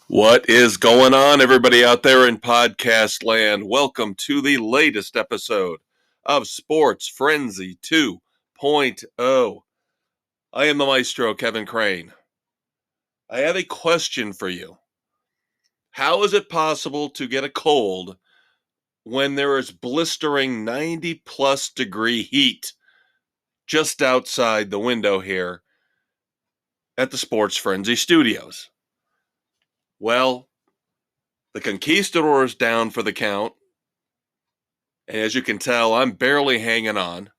What is going on, everybody out there in podcast land? Welcome to the latest episode of Sports Frenzy 2.0. I am the Maestro, Kevin Crane. I have a question for you. How is it possible to get a cold when there is blistering 90-plus degree heat just outside the window here at the Sports Frenzy Studios? Well, the Conquistador is down for the count. And as you can tell, I'm barely hanging on.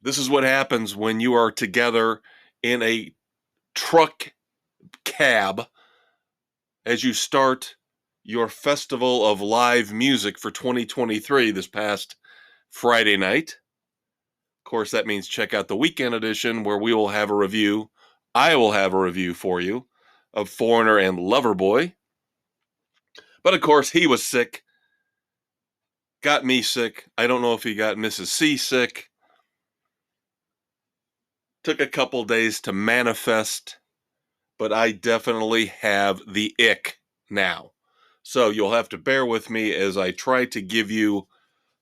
This is what happens when you are together in a truck cab as you start your festival of live music for 2023 this past Friday night. Of course, that means check out the weekend edition where we will have a review. I will have a review for you of Foreigner and Loverboy. But of course, he was sick. Got me sick. I don't know if he got Mrs. C sick. Took a couple days to manifest, but I definitely have the ick now. So you'll have to bear with me as I try to give you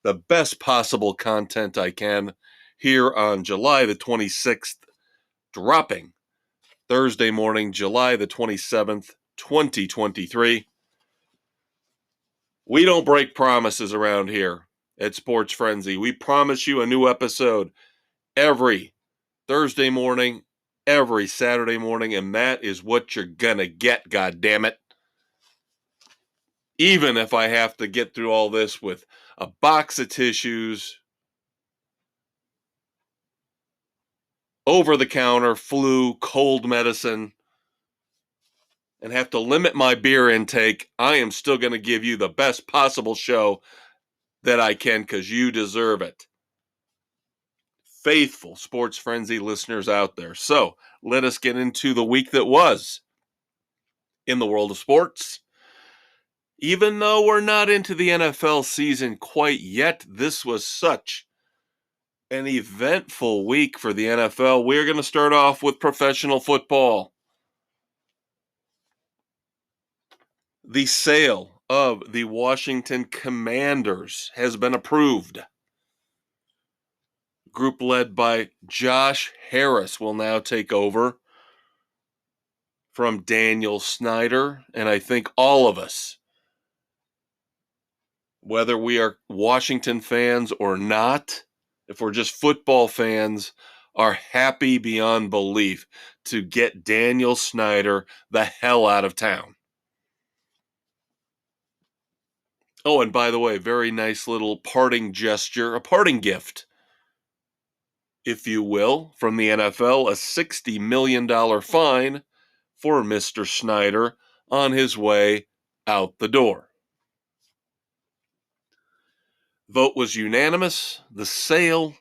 the best possible content I can here on July the 26th, dropping Thursday morning, July the 27th, 2023. We don't break promises around here at Sports Frenzy. We promise you a new episode every Thursday morning, every Saturday morning, and that is what you're gonna get, goddammit. Even if I have to get through all this with a box of tissues, over-the-counter flu, cold medicine, and have to limit my beer intake, I am still going to give you the best possible show that I can because you deserve it. Faithful Sports Frenzy listeners out there. So let us get into the week that was in the world of sports. Even though we're not into the NFL season quite yet, this was such an eventful week for the NFL. We're going to start off with professional football. The sale of the Washington Commanders has been approved. Group led by Josh Harris will now take over from Daniel Snyder, and I think all of us, whether we are Washington fans or not, if we're just football fans, are happy beyond belief to get Daniel Snyder the hell out of town. Oh, and by the way, very nice little parting gesture, a parting gift, if you will, from the NFL, a $60 million fine for Mr. Snyder on his way out the door. Vote was unanimous. The sale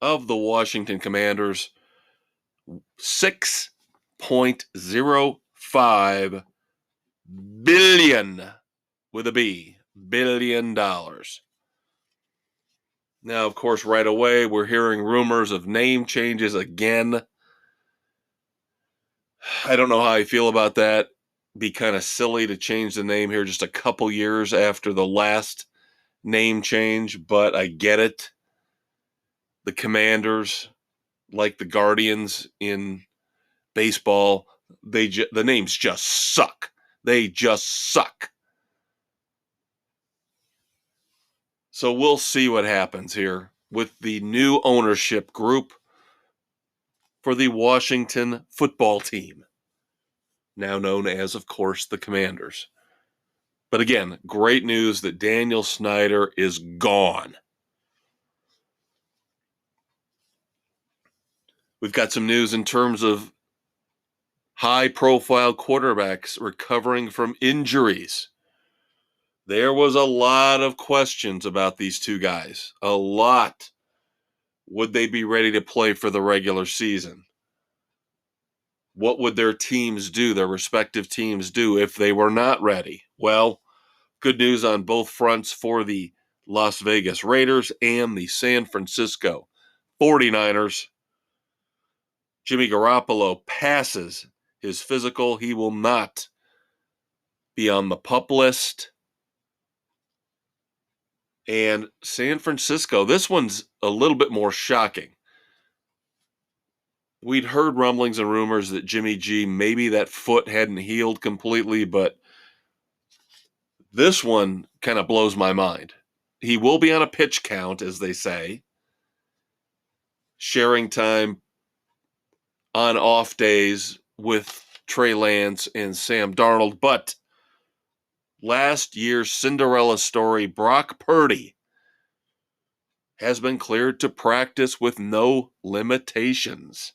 of the Washington Commanders, $6.05 billion with a B, $billion. Now, of course, right away, we're hearing rumors of name changes again. I don't know how I feel about that. Be kind of silly to change the name here just a couple years after the last name change, but I get it. The Commanders, like the Guardians in baseball, the names just suck. They just suck. So we'll see what happens here with the new ownership group for the Washington football team, now known as, of course, the Commanders. But again, great news that Daniel Snyder is gone. We've got some news in terms of high-profile quarterbacks recovering from injuries. There was a lot of questions about these two guys. A lot. Would they be ready to play for the regular season? What would their teams do, their respective teams do, if they were not ready? Well, good news on both fronts for the Las Vegas Raiders and the San Francisco 49ers. Jimmy Garoppolo passes his physical. He will not be on the PUP list. And San Francisco, this one's a little bit more shocking. We'd heard rumblings and rumors that Jimmy G, maybe that foot hadn't healed completely, but this one kind of blows my mind. He will be on a pitch count, as they say, sharing time on off days with Trey Lance and Sam Darnold. But last year's Cinderella story, Brock Purdy, has been cleared to practice with no limitations.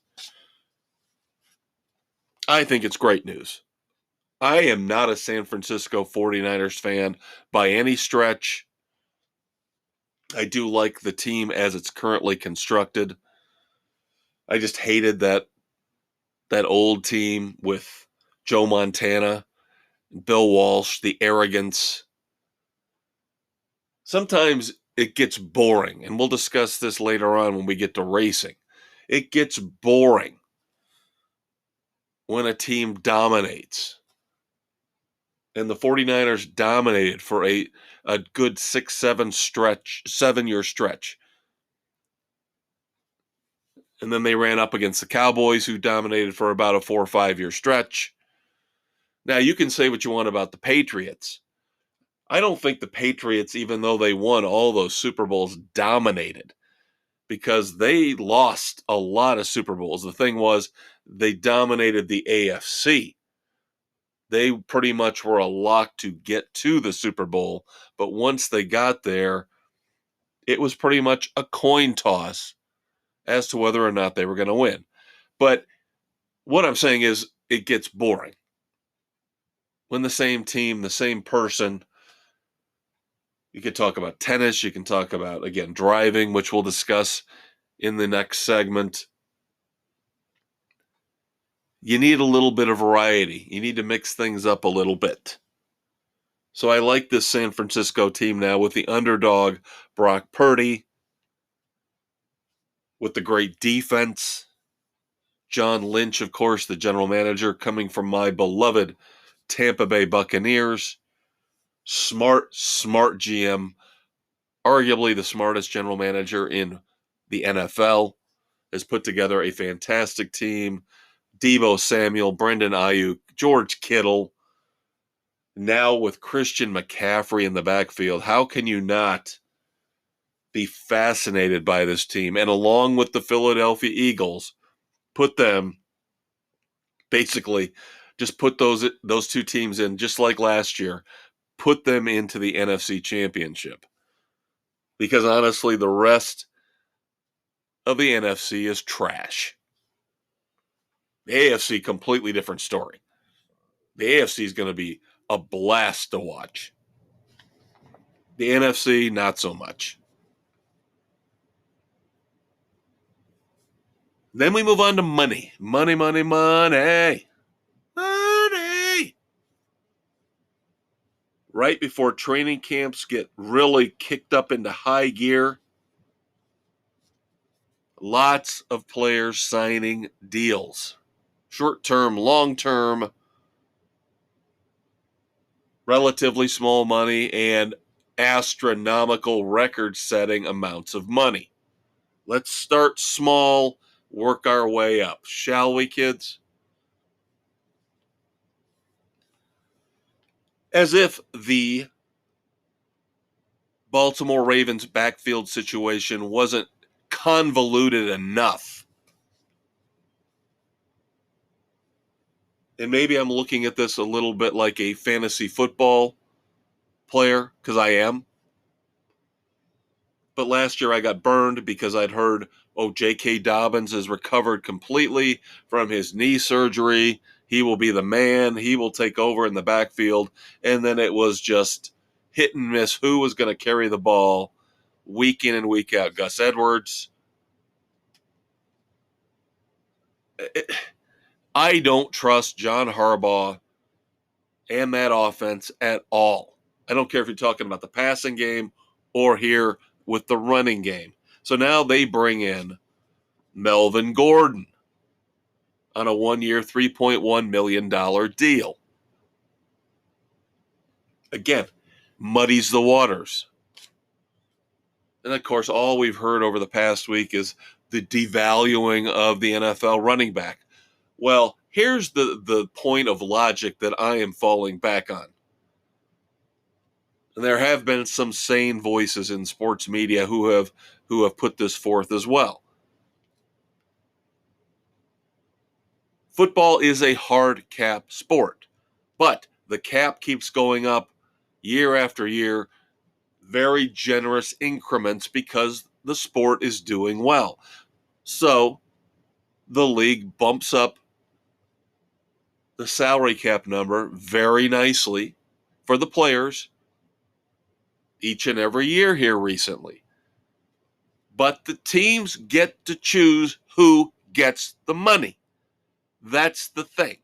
I think it's great news. I am not a San Francisco 49ers fan by any stretch. I do like the team as it's currently constructed. I just hated that old team with Joe Montana, Bill Walsh, the arrogance. Sometimes it gets boring, and we'll discuss this later on when we get to racing. It gets boring when a team dominates. And the 49ers dominated for a good 7-year stretch. And then they ran up against the Cowboys, who dominated for about a 4 or 5 year stretch. Now, you can say what you want about the Patriots. I don't think the Patriots, even though they won all those Super Bowls, dominated, because they lost a lot of Super Bowls. The thing was, they dominated the AFC. They pretty much were a lock to get to the Super Bowl, but once they got there, it was pretty much a coin toss as to whether or not they were going to win. But what I'm saying is, it gets boring when the same team, the same person. You could talk about tennis. You can talk about, again, driving, which we'll discuss in the next segment. You need a little bit of variety. You need to mix things up a little bit. So I like this San Francisco team now with the underdog, Brock Purdy, with the great defense. John Lynch, of course, the general manager, coming from my beloved Tampa Bay Buccaneers. Smart GM. Arguably the smartest general manager in the NFL, has put together a fantastic team. Deebo Samuel, Brendan Ayuk, George Kittle, now with Christian McCaffrey in the backfield. How can you not be fascinated by this team? And along with the Philadelphia Eagles, put them, basically, just put those two teams in, just like last year, put them into the NFC Championship. Because honestly, the rest of the NFC is trash. The AFC, completely different story. The AFC is going to be a blast to watch. The NFC, not so much. Then we move on to money. Money. Right before training camps get really kicked up into high gear, lots of players signing deals. Short-term, long-term, relatively small money, and astronomical record-setting amounts of money. Let's start small, work our way up. Shall we, kids? As if the Baltimore Ravens backfield situation wasn't convoluted enough. And maybe I'm looking at this a little bit like a fantasy football player, because I am. But last year I got burned because I'd heard, J.K. Dobbins has recovered completely from his knee surgery. He will be the man. He will take over in the backfield. And then it was just hit and miss who was going to carry the ball week in and week out. Gus Edwards. I don't trust John Harbaugh and that offense at all. I don't care if you're talking about the passing game or here with the running game. So now they bring in Melvin Gordon. on a 1-year, $3.1 million deal. Again, muddies the waters. And of course, all we've heard over the past week is the devaluing of the NFL running back. Well, here's the point of logic that I am falling back on. And there have been some sane voices in sports media who have put this forth as well. Football is a hard cap sport, but the cap keeps going up year after year, very generous increments because the sport is doing well. So the league bumps up the salary cap number very nicely for the players each and every year here recently. But the teams get to choose who gets the money. That's the thing.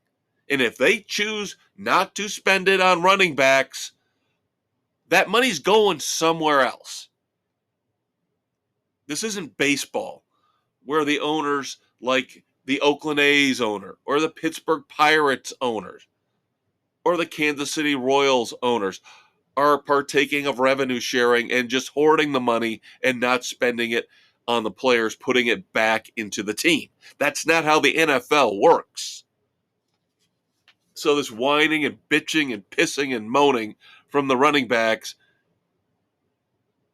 And if they choose not to spend it on running backs, that money's going somewhere else. This isn't baseball, where the owners, like the Oakland A's owner, or the Pittsburgh Pirates owners, or the Kansas City Royals owners, are partaking of revenue sharing and just hoarding the money and not spending it on the players, putting it back into the team. That's not how the NFL works. So this whining and bitching and pissing and moaning from the running backs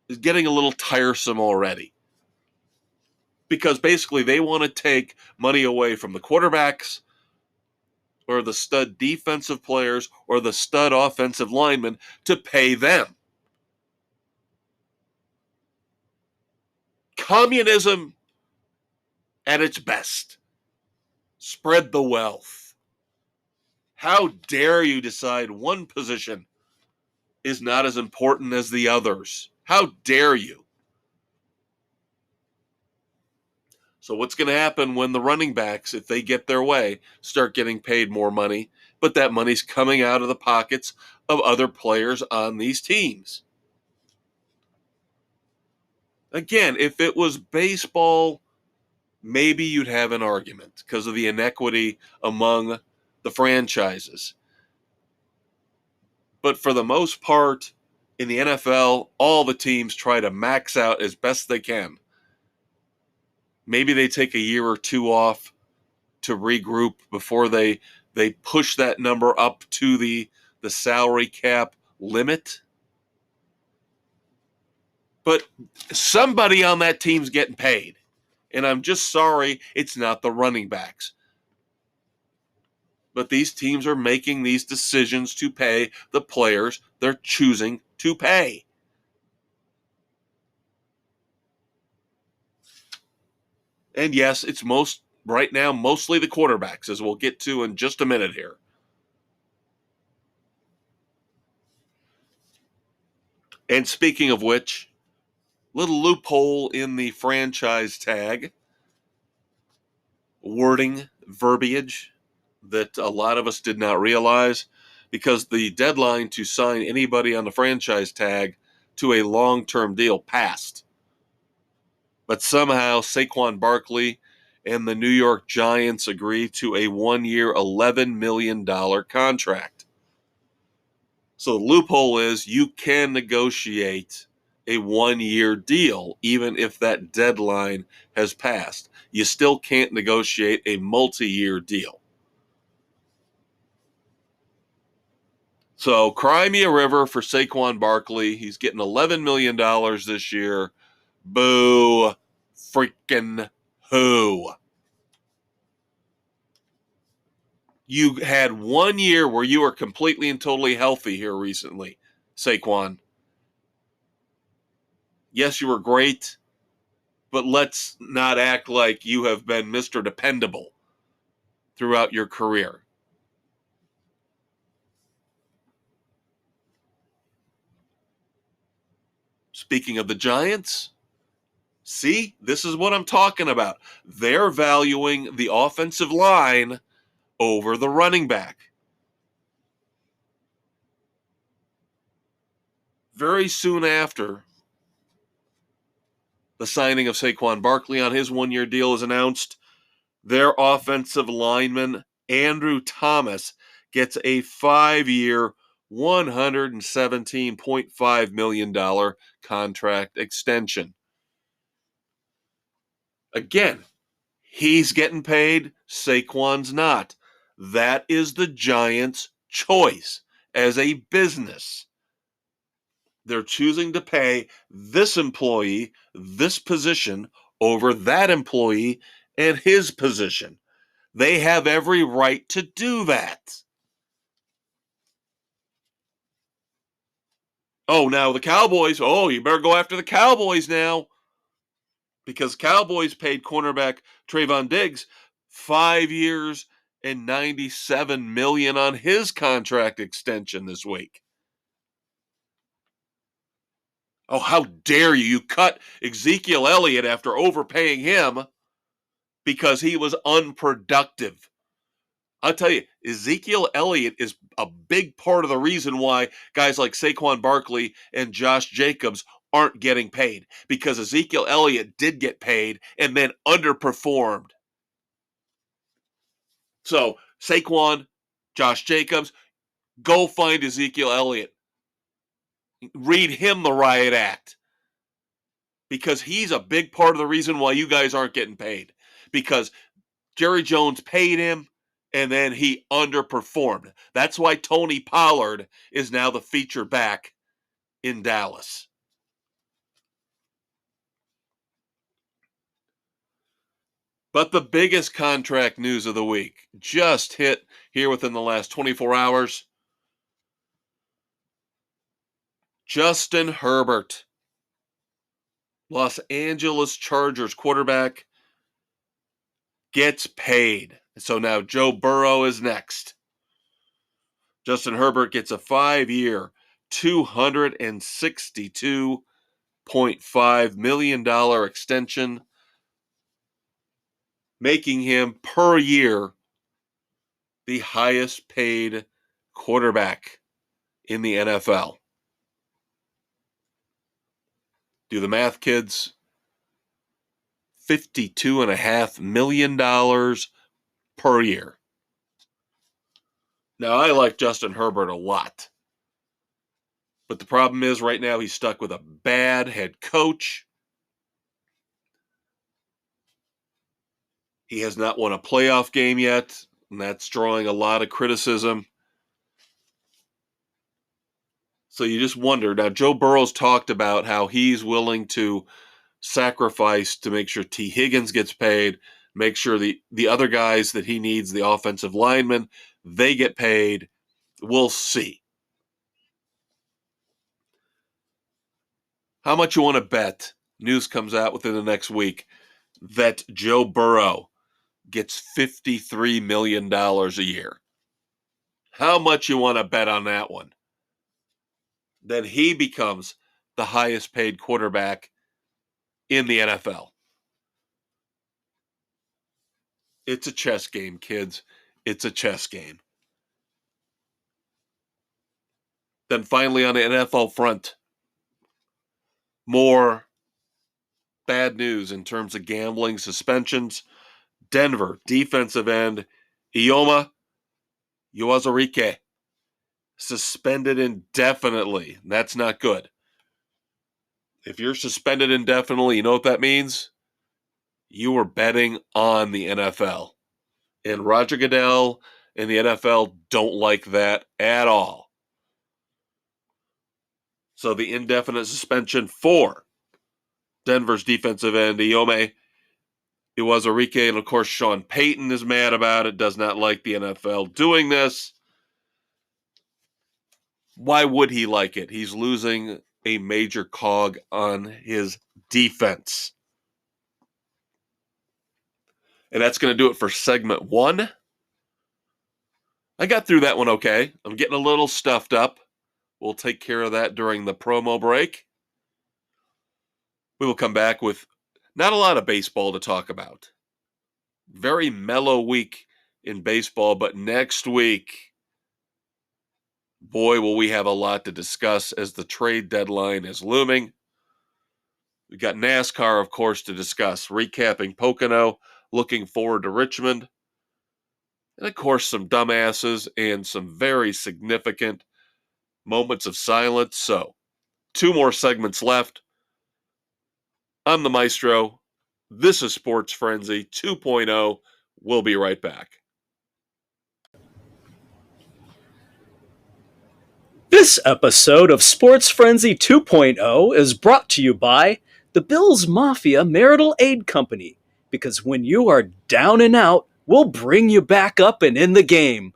is getting a little tiresome already. Because basically they want to take money away from the quarterbacks or the stud defensive players or the stud offensive linemen to pay them. Communism at its best. Spread the wealth. How dare you decide one position is not as important as the others? How dare you? So what's going to happen when the running backs, if they get their way, start getting paid more money, but that money's coming out of the pockets of other players on these teams? Again, if it was baseball, maybe you'd have an argument because of the inequity among the franchises. But for the most part, in the NFL, all the teams try to max out as best they can. Maybe they take a year or two off to regroup before they push that number up to the salary cap limit. But somebody on that team's getting paid. And I'm just sorry it's not the running backs. But these teams are making these decisions to pay the players they're choosing to pay. And yes, it's right now mostly the quarterbacks, as we'll get to in just a minute here. And speaking of which, little loophole in the franchise tag wording verbiage that a lot of us did not realize, because the deadline to sign anybody on the franchise tag to a long-term deal passed. But somehow Saquon Barkley and the New York Giants agreed to a 1-year, $11 million contract. So the loophole is you can negotiate a 1-year deal even if that deadline has passed. You still can't negotiate a multi-year deal. So cry me a river for Saquon Barkley. He's getting $11 million this year. Boo freaking who? You had 1 year where you were completely and totally healthy here recently, Saquon. Yes, you were great, but let's not act like you have been Mr. Dependable throughout your career. Speaking of the Giants, see, this is what I'm talking about. They're valuing the offensive line over the running back. Very soon after the signing of Saquon Barkley on his 1-year deal is announced, Their offensive lineman, Andrew Thomas, gets a 5-year, $117.5 million contract extension. Again, he's getting paid, Saquon's not. That is the Giants' choice as a business. They're choosing to pay this employee this position over that employee and his position. They have every right to do that. Oh, now the Cowboys. Oh, you better go after the Cowboys now. Because Cowboys paid cornerback Trayvon Diggs 5 years and $97 million on his contract extension this week. Oh, how dare you! You cut Ezekiel Elliott after overpaying him because he was unproductive. I'll tell you, Ezekiel Elliott is a big part of the reason why guys like Saquon Barkley and Josh Jacobs aren't getting paid, because Ezekiel Elliott did get paid and then underperformed. So, Saquon, Josh Jacobs, go find Ezekiel Elliott. Read him the riot act, because he's a big part of the reason why you guys aren't getting paid, because Jerry Jones paid him, and then he underperformed. That's why Tony Pollard is now the feature back in Dallas. But the biggest contract news of the week just hit here within the last 24 hours. Justin Herbert, Los Angeles Chargers quarterback, gets paid. So now Joe Burrow is next. Justin Herbert gets a 5-year, $262.5 million extension, making him per year the highest paid quarterback in the NFL. Do the math, kids. $52.5 million per year. Now, I like Justin Herbert a lot. But the problem is right now he's stuck with a bad head coach. He has not won a playoff game yet, and that's drawing a lot of criticism. So you just wonder. Now, Joe Burrow's talked about how he's willing to sacrifice to make sure T. Higgins gets paid, make sure the other guys that he needs, the offensive linemen, they get paid. We'll see. How much you want to bet, news comes out within the next week, that Joe Burrow gets $53 million a year? How much you want to bet on that one? Then he becomes the highest paid quarterback in the NFL. It's a chess game, kids. It's a chess game. Then finally on the NFL front, more bad news in terms of gambling suspensions. Denver defensive end Ioma Uwazurike suspended indefinitely. That's not good. If you're suspended indefinitely, you know what that means? You were betting on the NFL. And Roger Goodell and the NFL don't like that at all. So the indefinite suspension for Denver's defensive end, Iome Uwazurike, and of course Sean Payton is mad about it, does not like the NFL doing this. Why would he like it? He's losing a major cog on his defense. And that's going to do it for segment 1. I got through that one okay. I'm getting a little stuffed up. We'll take care of that during the promo break. We will come back with not a lot of baseball to talk about. Very mellow week in baseball, but next week, boy, will we have a lot to discuss as the trade deadline is looming. We got NASCAR, of course, to discuss, recapping Pocono, looking forward to Richmond. And of course, some dumbasses and some very significant moments of silence. So, 2 more segments left. I'm the Maestro. This is Sports Frenzy 2.0. We'll be right back. This episode of Sports Frenzy 2.0 is brought to you by the Bills Mafia Marital Aid Company, because when you are down and out, we'll bring you back up and in the game.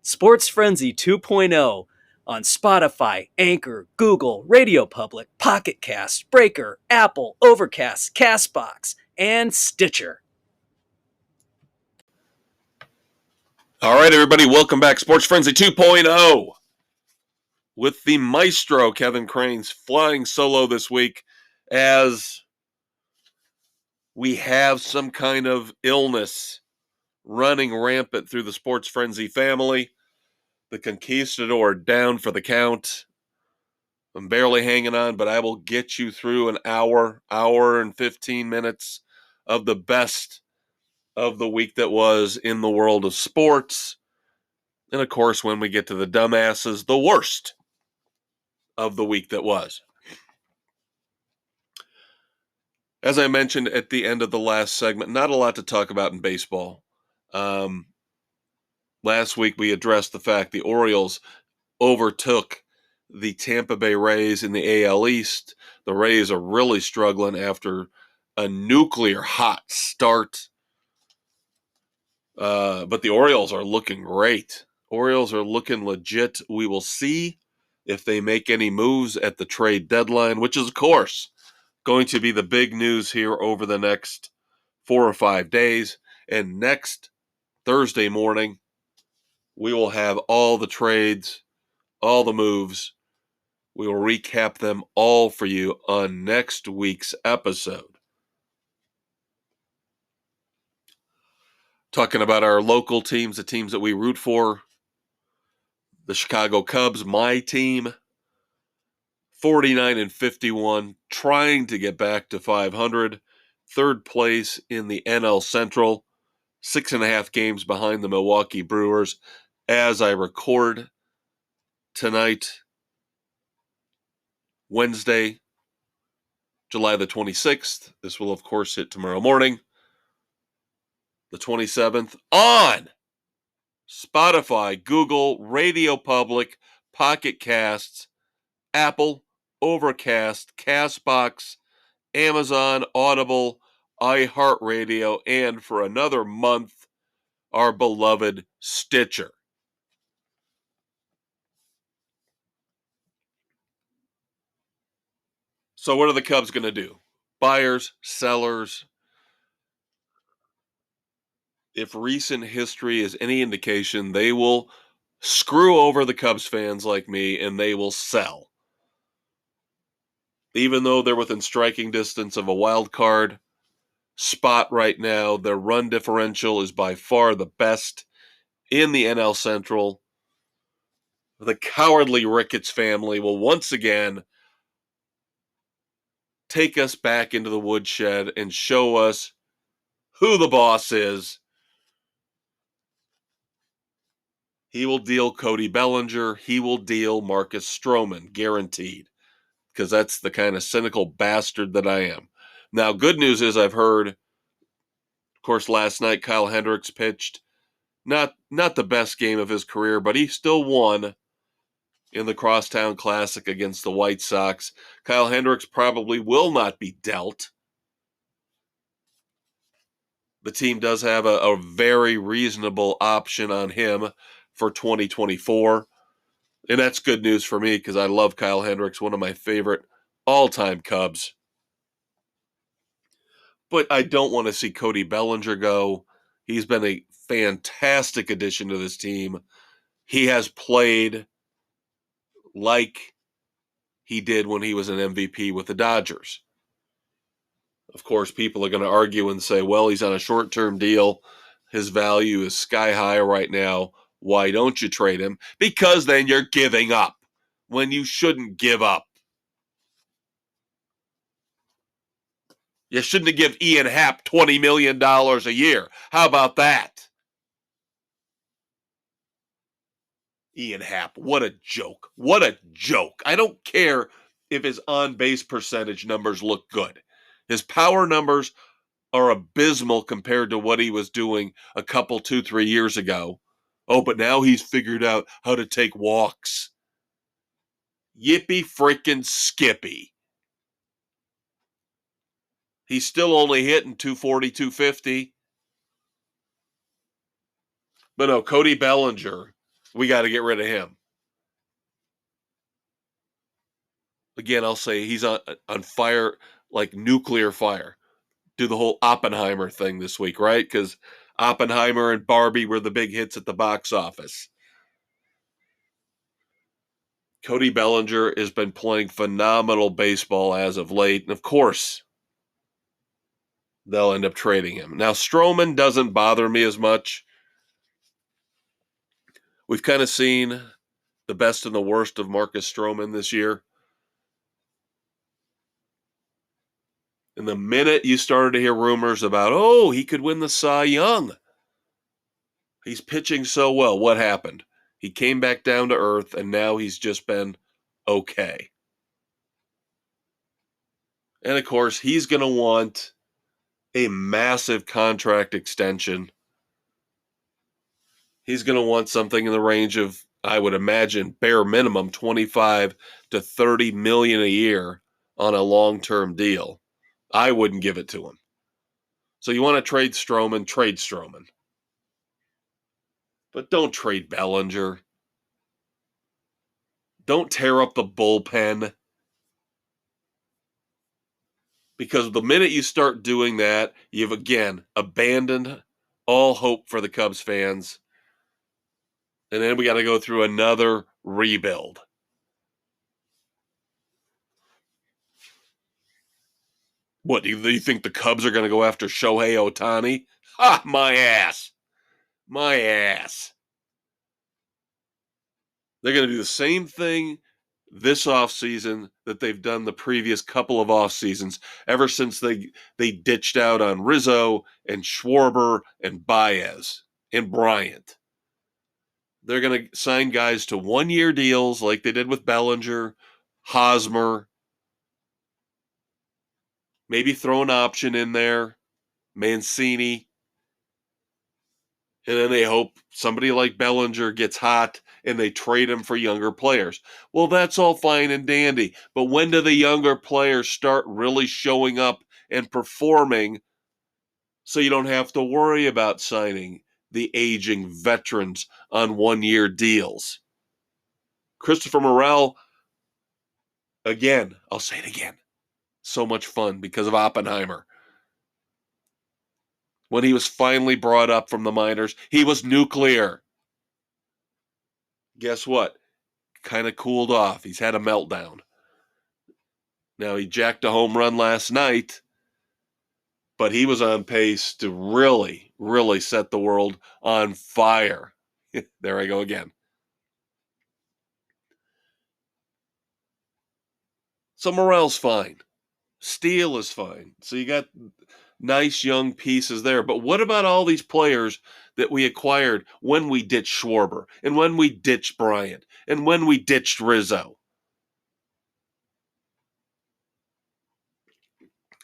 Sports Frenzy 2.0 on Spotify, Anchor, Google, Radio Public, Pocket Cast, Breaker, Apple, Overcast, Castbox, and Stitcher. All right, everybody, welcome back. Sports Frenzy 2.0 with the Maestro, Kevin Cranes, flying solo this week as we have some kind of illness running rampant through the Sports Frenzy family. The Conquistador down for the count. I'm barely hanging on, but I will get you through an hour and 15 minutes of the best of the week that was in the world of sports. And of course, when we get to the dumbasses, the worst of the week that was. As I mentioned at the end of the last segment, not a lot to talk about in baseball. Last week we addressed the fact the Orioles overtook the Tampa Bay Rays in the AL East. The Rays are really struggling after a nuclear hot start. But the Orioles are looking great. Orioles are looking legit. We will see if they make any moves at the trade deadline, which is, of course, going to be the big news here over the next 4 or 5 days. And next Thursday morning, we will have all the trades, all the moves. We will recap them all for you on next week's episode. Talking about our local teams, the teams that we root for. The Chicago Cubs, my team, 49-51, trying to get back to 500. Third place in the NL Central, 6.5 games behind the Milwaukee Brewers as I record tonight, Wednesday, July the 26th. This will, of course, hit tomorrow morning, the 27th, on Spotify, Google, Radio Public, Pocket Casts, Apple, Overcast, Castbox, Amazon, Audible, iHeartRadio, and for another month, our beloved Stitcher. So what are the Cubs going to do? Buyers, sellers? If recent history is any indication, they will screw over the Cubs fans like me and they will sell. Even though they're within striking distance of a wild card spot right now, their run differential is by far the best in the NL Central. The cowardly Ricketts family will once again take us back into the woodshed and show us who the boss is. He will deal Cody Bellinger. He will deal Marcus Stroman, guaranteed, because that's the kind of cynical bastard that I am. Now, good news is I've heard, of course, last night Kyle Hendricks pitched. Not the best game of his career, but he still won in the Crosstown Classic against the White Sox. Kyle Hendricks probably will not be dealt. The team does have a very reasonable option on him for 2024. And that's good news for me because I love Kyle Hendricks, one of my favorite all-time Cubs. But I don't want to see Cody Bellinger go. He's been a fantastic addition to this team. He has played like he did when he was an MVP with the Dodgers. Of course, people are going to argue and say, well, he's on a short-term deal. His value is sky high right now. Why don't you trade him? Because then you're giving up when you shouldn't give up. You shouldn't have given Ian Happ $20 million a year. How about that? Ian Happ, what a joke. What a joke. I don't care if his on-base percentage numbers look good. His power numbers are abysmal compared to what he was doing a couple, 2-3 years ago. Oh, but now he's figured out how to take walks. Yippee freaking skippy. He's still only hitting 240, 250. But no, Cody Bellinger, we got to get rid of him. Again, I'll say he's on fire, like nuclear fire. Do the whole Oppenheimer thing this week, right? Because Oppenheimer and Barbie were the big hits at the box office. Cody Bellinger has been playing phenomenal baseball as of late. And of course, they'll end up trading him. Now, Stroman doesn't bother me as much. We've kind of seen the best and the worst of Marcus Stroman this year. And the minute you started to hear rumors about, oh, he could win the Cy Young, he's pitching so well, what happened? He came back down to earth, and now he's just been okay. And of course, he's going to want a massive contract extension. He's going to want something in the range of, I would imagine, bare minimum 25 to 30 million a year on a long-term deal. I wouldn't give it to him. So you want to trade Stroman, trade Stroman. But don't trade Bellinger. Don't tear up the bullpen. Because the minute you start doing that, you've again abandoned all hope for the Cubs fans. And then we got to go through another rebuild. What, do you think the Cubs are going to go after Shohei Ohtani? Ha, my ass. My ass. They're going to do the same thing this offseason that they've done the previous couple of off seasons, ever since they ditched out on Rizzo and Schwarber and Baez and Bryant. They're going to sign guys to one-year deals like they did with Bellinger, Hosmer, maybe throw an option in there, Mancini, and then they hope somebody like Bellinger gets hot and they trade him for younger players. Well, that's all fine and dandy, but when do the younger players start really showing up and performing so you don't have to worry about signing the aging veterans on one-year deals? Christopher Morel, again, I'll say it again, so much fun because of Oppenheimer. When he was finally brought up from the minors, he was nuclear. Guess what? Kind of cooled off. He's had a meltdown. Now, he jacked a home run last night, but he was on pace to really, really set the world on fire. There I go again. So Morel's fine. Steele is fine. So you got nice young pieces there. But what about all these players that we acquired when we ditched Schwarber and when we ditched Bryant and when we ditched Rizzo?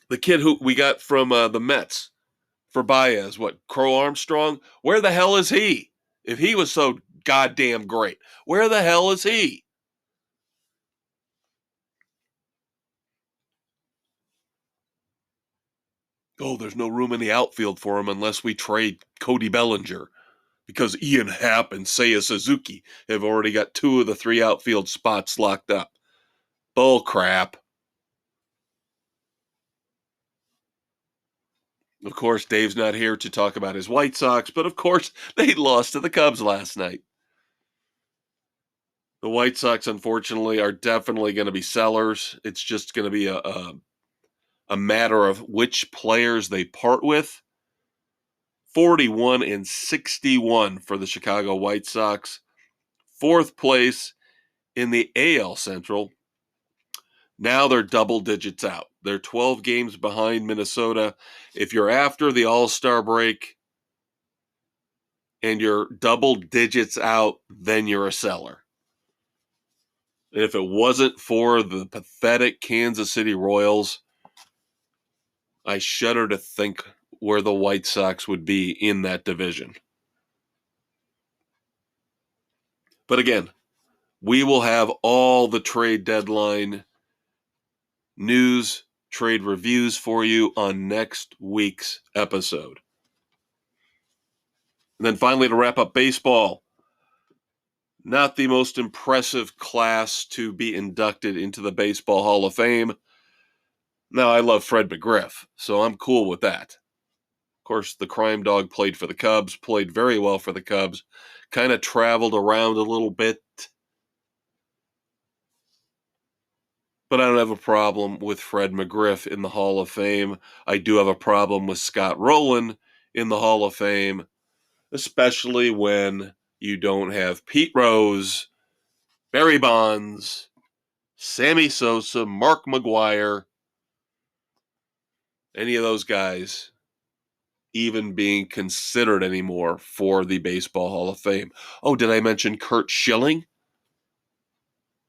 The kid who we got from the Mets for Baez, what, Crow Armstrong? Where the hell is he? If he was so goddamn great, where the hell is he? Oh, there's no room in the outfield for him unless we trade Cody Bellinger, because Ian Happ and Seiya Suzuki have already got 2 of the 3 outfield spots locked up. Bull crap. Of course, Dave's not here to talk about his White Sox, but of course, they lost to the Cubs last night. The White Sox, unfortunately, are definitely going to be sellers. It's just going to be a matter of which players they part with. 41-61 for the Chicago White Sox. 4th place in the AL Central. Now they're double digits out. They're 12 games behind Minnesota. If you're after the All-Star break and you're double digits out, then you're a seller. And if it wasn't for the pathetic Kansas City Royals, I shudder to think where the White Sox would be in that division. But again, we will have all the trade deadline news, trade reviews for you on next week's episode. And then finally, to wrap up baseball, not the most impressive class to be inducted into the Baseball Hall of Fame. Now, I love Fred McGriff, so I'm cool with that. Of course, the crime dog played for the Cubs, played very well for the Cubs, kind of traveled around a little bit. But I don't have a problem with Fred McGriff in the Hall of Fame. I do have a problem with Scott Rowland in the Hall of Fame, especially when you don't have Pete Rose, Barry Bonds, Sammy Sosa, Mark McGwire, any of those guys even being considered anymore for the Baseball Hall of Fame. Oh, did I mention Curt Schilling?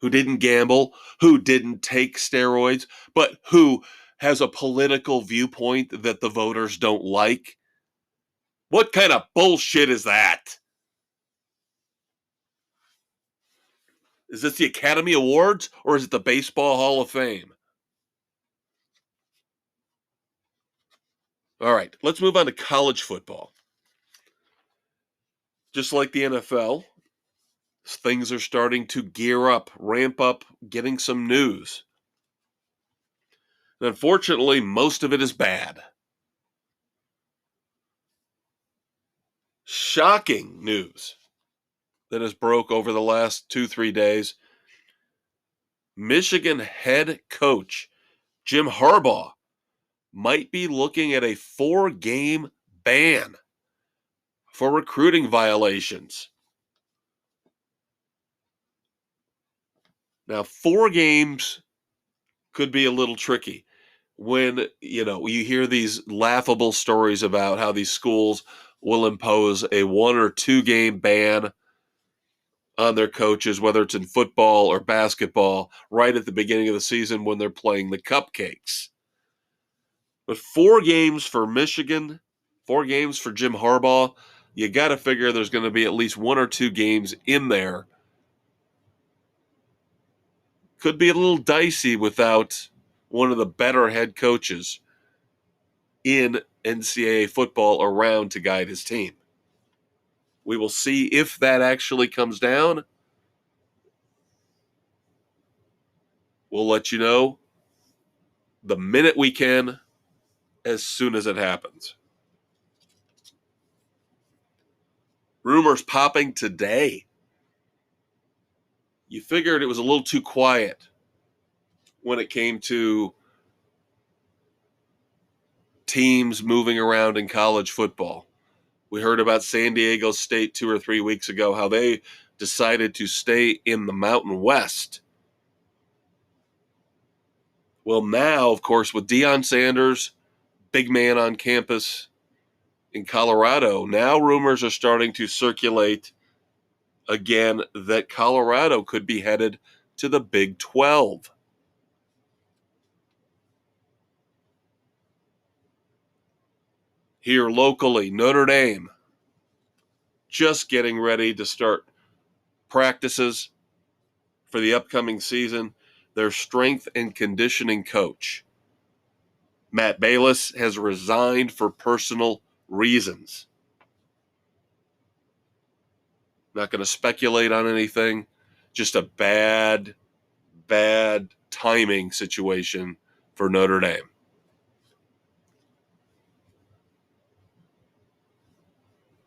Who didn't gamble, who didn't take steroids, but who has a political viewpoint that the voters don't like? What kind of bullshit is that? Is this the Academy Awards or is it the Baseball Hall of Fame? All right, let's move on to college football. Just like the NFL, things are starting to gear up, ramp up, getting some news. And unfortunately, most of it is bad. Shocking news that has broke over the last 2-3 days. Michigan head coach Jim Harbaugh might be looking at a 4-game ban for recruiting violations. Now, 4 games could be a little tricky when, you hear these laughable stories about how these schools will impose a 1 or 2 game ban on their coaches, whether it's in football or basketball, right at the beginning of the season when they're playing the cupcakes. But 4 games for Michigan, 4 games for Jim Harbaugh, you got to figure there's going to be at least 1 or 2 games in there. Could be a little dicey without one of the better head coaches in NCAA football around to guide his team. We will see if that actually comes down. We'll let you know the minute we can, as soon as it happens. Rumors popping today. You figured it was a little too quiet when it came to teams moving around in college football. We heard about San Diego State 2 or 3 weeks ago, how they decided to stay in the Mountain West. Well, now, of course, with Deion Sanders, big man on campus in Colorado, now rumors are starting to circulate again that Colorado could be headed to the Big 12. Here locally, Notre Dame just getting ready to start practices for the upcoming season. Their strength and conditioning coach, Matt Balis, has resigned for personal reasons. Not going to speculate on anything. Just a bad timing situation for Notre Dame.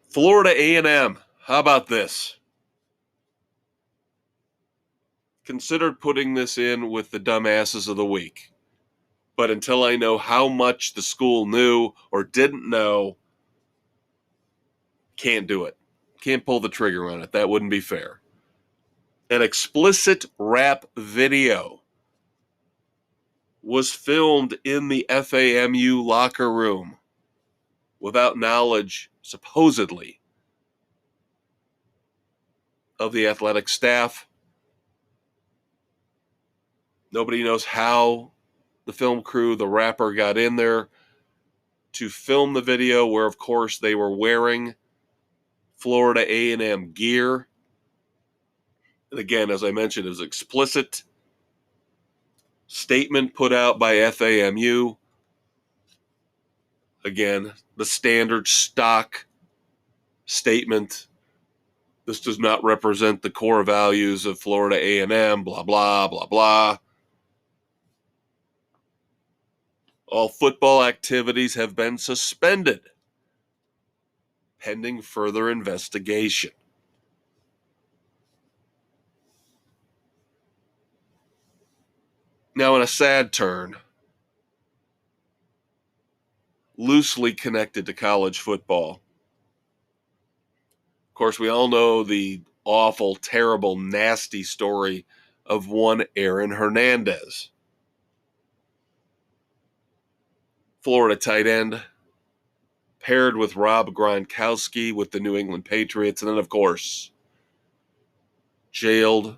Florida A&M, how about this? Considered putting this in with the dumbasses of the week. But until I know how much the school knew or didn't know, can't do it. Can't pull the trigger on it. That wouldn't be fair. An explicit rap video was filmed in the FAMU locker room without knowledge, supposedly, of the athletic staff. Nobody knows how the film crew, the rapper, got in there to film the video where, of course, they were wearing Florida A&M gear. And again, as I mentioned, it was explicit statement put out by FAMU. Again, the standard stock statement. This does not represent the core values of Florida A&M, blah, blah, blah, blah. All football activities have been suspended pending further investigation. Now, in a sad turn, loosely connected to college football, of course, we all know the awful, terrible, nasty story of one Aaron Hernandez, Florida tight end, paired with Rob Gronkowski with the New England Patriots, and then, of course, jailed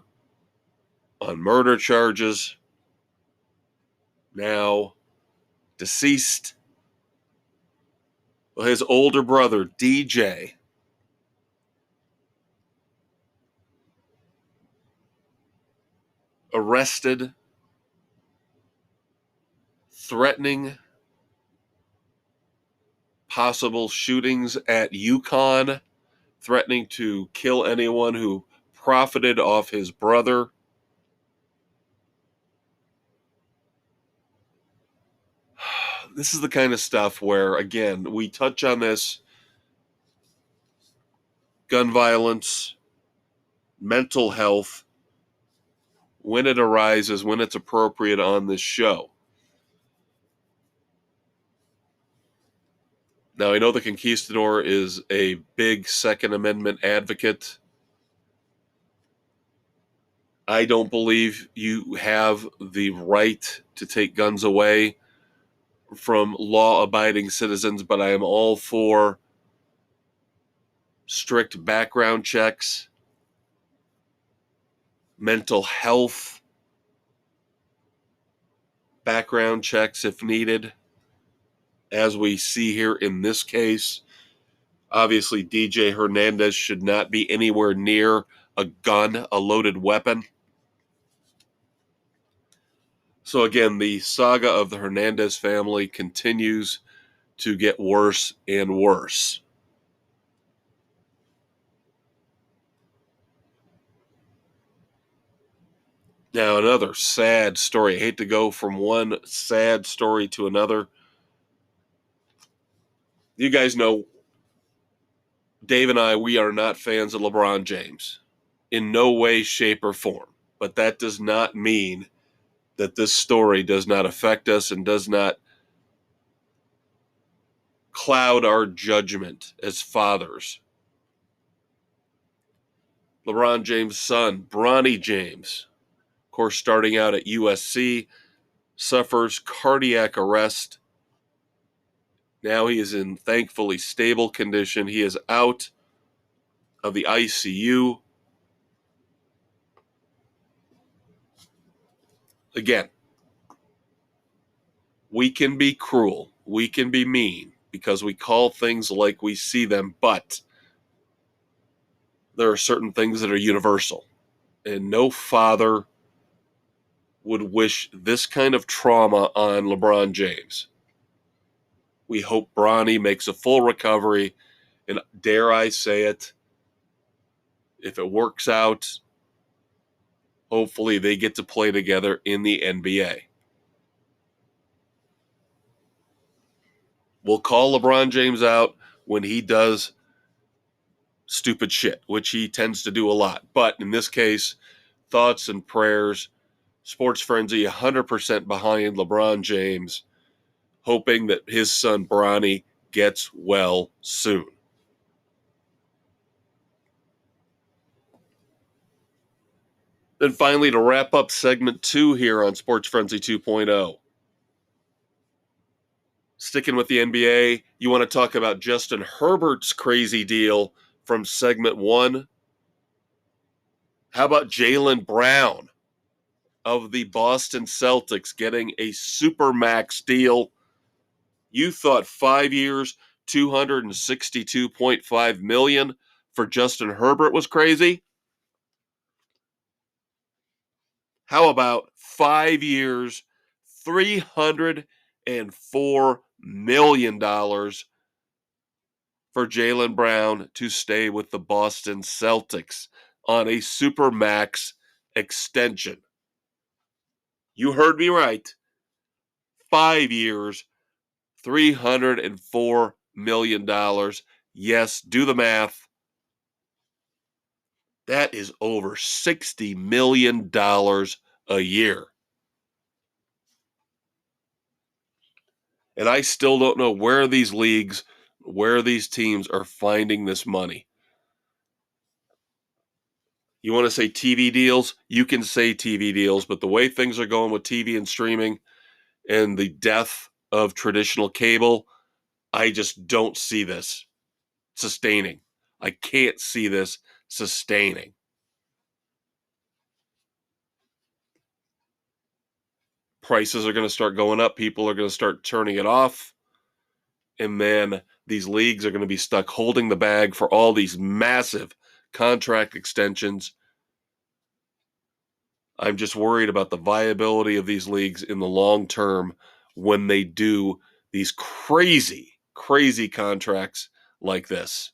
on murder charges, now deceased. Well, his older brother, DJ, arrested, threatening possible shootings at UConn, threatening to kill anyone who profited off his brother. This is the kind of stuff where, again, we touch on this gun violence, mental health, when it arises, when it's appropriate on this show. Now, I know the Conquistador is a big Second Amendment advocate. I don't believe you have the right to take guns away from law-abiding citizens, but I am all for strict background checks, mental health background checks if needed, as we see here in this case. Obviously, DJ Hernandez should not be anywhere near a gun, a loaded weapon. So again, the saga of the Hernandez family continues to get worse and worse. Now, another sad story. I hate to go from one sad story to another. You guys know, Dave and I, we are not fans of LeBron James in no way, shape, or form. But that does not mean that this story does not affect us and does not cloud our judgment as fathers. LeBron James' son, Bronny James, of course, starting out at USC, suffers cardiac arrest. Now he is in thankfully stable condition. He is out of the ICU. Again, we can be cruel. We can be mean because we call things like we see them, but there are certain things that are universal. And no father would wish this kind of trauma on LeBron James. We hope Bronny makes a full recovery, and dare I say it, if it works out, hopefully they get to play together in the NBA. We'll call LeBron James out when he does stupid shit, which he tends to do a lot. But in this case, thoughts and prayers, Sports Frenzy 100% behind LeBron James, hoping that his son Bronny gets well soon. Then finally, to wrap up segment 2 here on Sports Frenzy 2.0, Sticking with the NBA, you want to talk about Justin Herbert's crazy deal from segment 1? How about Jaylen Brown of the Boston Celtics getting a supermax deal? You thought 5 years, $262.5 million for Justin Herbert was crazy? How about 5 years, $304 million for Jaylen Brown to stay with the Boston Celtics on a supermax extension? You heard me right. 5 years, $304 million. Yes, do the math. That is over $60 million a year. And I still don't know where these leagues, where these teams are finding this money. You want to say TV deals? You can say TV deals, but the way things are going with TV and streaming and the death of traditional cable, I just don't see this sustaining. I can't see this sustaining. Prices are going to start going up. People are going to start turning it off. And then these leagues are going to be stuck holding the bag for all these massive contract extensions. I'm just worried about the viability of these leagues in the long term when they do these crazy, crazy contracts like this.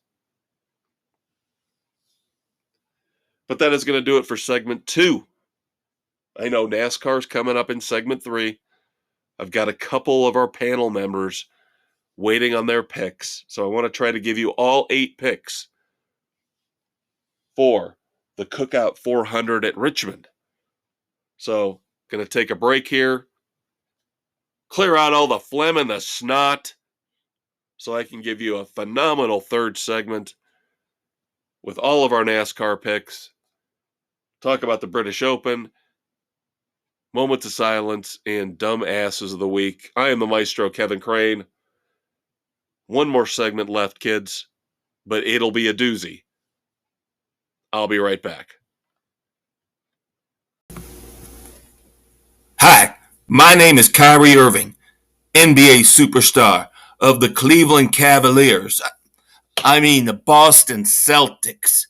But that is going to do it for segment 2. I know NASCAR's coming up in segment 3. I've got a couple of our panel members waiting on their picks. So I want to try to give you all 8 picks for the Cookout 400 at Richmond. So, going to take a break here, clear out all the phlegm and the snot so I can give you a phenomenal third segment with all of our NASCAR picks, talk about the British Open, moments of silence, and dumb asses of the week. I am the Maestro, Kevin Crane. One more segment left, kids, but it'll be a doozy. I'll be right back. Hi, my name is Kyrie Irving, NBA superstar of the Cleveland Cavaliers. The Boston Celtics.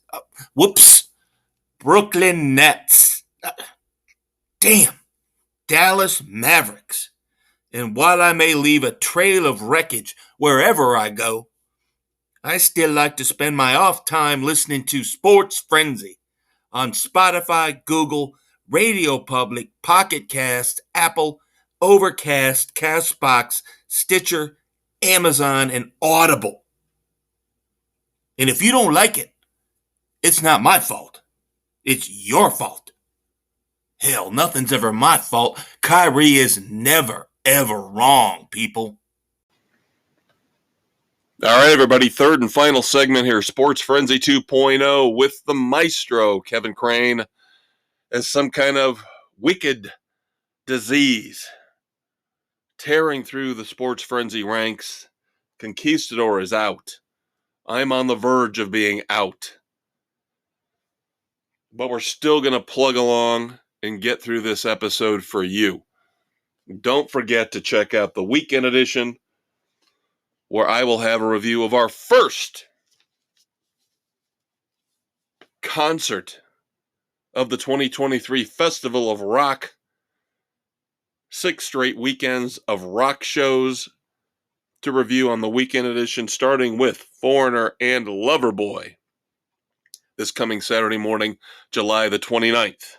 Brooklyn Nets. Dallas Mavericks. And while I may leave a trail of wreckage wherever I go, I still like to spend my off time listening to Sports Frenzy on Spotify, Google, Radio Public, Pocket Cast, Apple, Overcast, Castbox, Stitcher, Amazon, and Audible. And if you don't like it, it's not my fault. It's your fault. Hell, nothing's ever my fault. Kyrie is never, ever wrong, people. All right, everybody, third and final segment here, Sports Frenzy 2.0 with the Maestro, Kevin Crane, as some kind of wicked disease tearing through the Sports Frenzy ranks. Conquistador is out. I'm on the verge of being out. But we're still going to plug along and get through this episode for you. Don't forget to check out the weekend edition, where I will have a review of our first concert of the 2023 Festival of Rock. 6 straight weekends of rock shows to review on the weekend edition, starting with Foreigner and Loverboy this coming Saturday morning, July the 29th.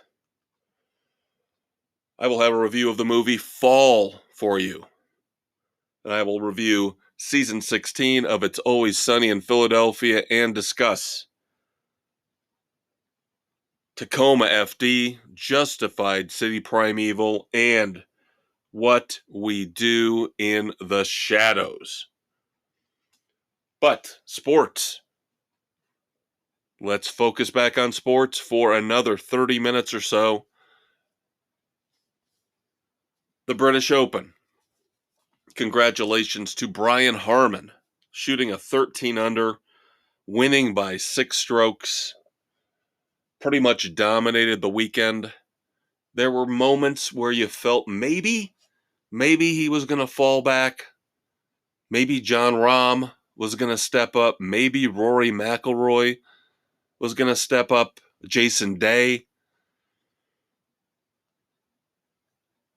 I will have a review of the movie Fall for you. And I will review season 16 of It's Always Sunny in Philadelphia and discuss Tacoma FD, Justified City Primeval, and What We Do in the Shadows. But sports. Let's focus back on sports for another 30 minutes or so. The British Open. Congratulations to Brian Harman, shooting a 13 under, winning by 6 strokes. Pretty much dominated the weekend. There were moments where you felt maybe he was going to fall back. Maybe John Rahm was going to step up. Maybe Rory McIlroy was going to step up. Jason Day.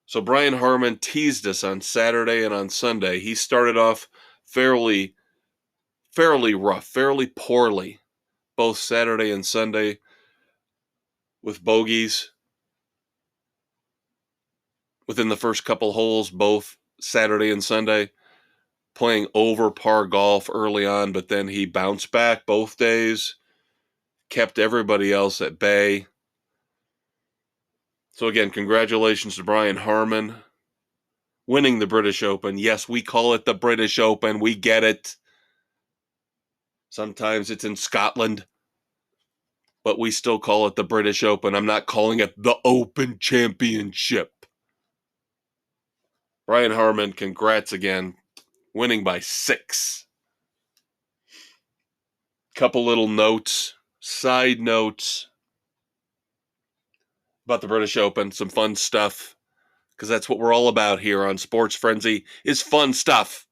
So Brian Harman teased us on Saturday and on Sunday. He started off fairly rough, fairly poorly, both Saturday and Sunday with bogeys within the first couple holes, both Saturday and Sunday, playing over par golf early on, but then he bounced back both days, kept everybody else at bay. So again, congratulations to Brian Harman winning the British Open. Yes, we call it the British Open. We get it. Sometimes it's in Scotland, but we still call it the British Open. I'm not calling it the Open Championship. Brian Harman, congrats again, winning by 6. Couple little notes, side notes about the British Open, some fun stuff, because that's what we're all about here on Sports Frenzy, is fun stuff.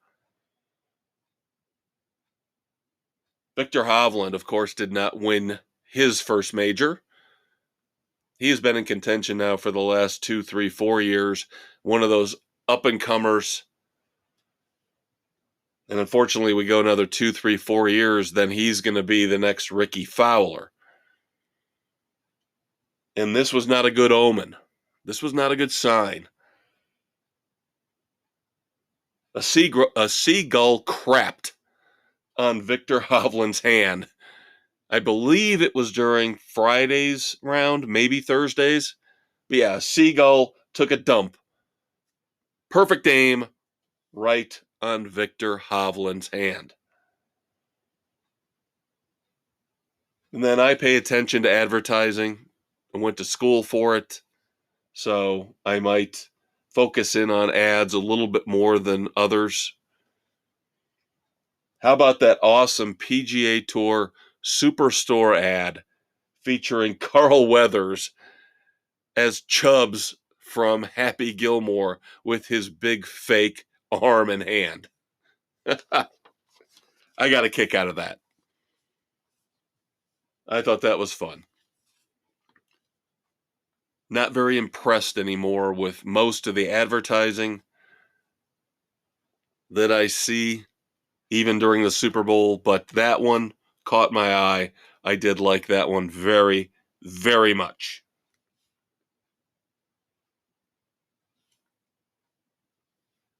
Viktor Hovland, of course, did not win his first major. He has been in contention now for the last 2, 3, 4 years, one of those up-and-comers. And unfortunately, we go another 2, 3, 4 years, then he's going to be the next Ricky Fowler. And this was not a good omen. This was not a good sign. A seagull crapped on Viktor Hovland's hand. I believe it was during Friday's round, maybe Thursday's. But yeah, a seagull took a dump. Perfect aim right on Viktor Hovland's hand. And then I pay attention to advertising. I went to school for it, so I might focus in on ads a little bit more than others. How about that awesome PGA Tour Superstore ad featuring Carl Weathers as Chubbs from Happy Gilmore with his big fake arm and hand? I got a kick out of that. I thought that was fun. Not very impressed anymore with most of the advertising that I see, even during the Super Bowl, but that one caught my eye. I did like that one very, very much.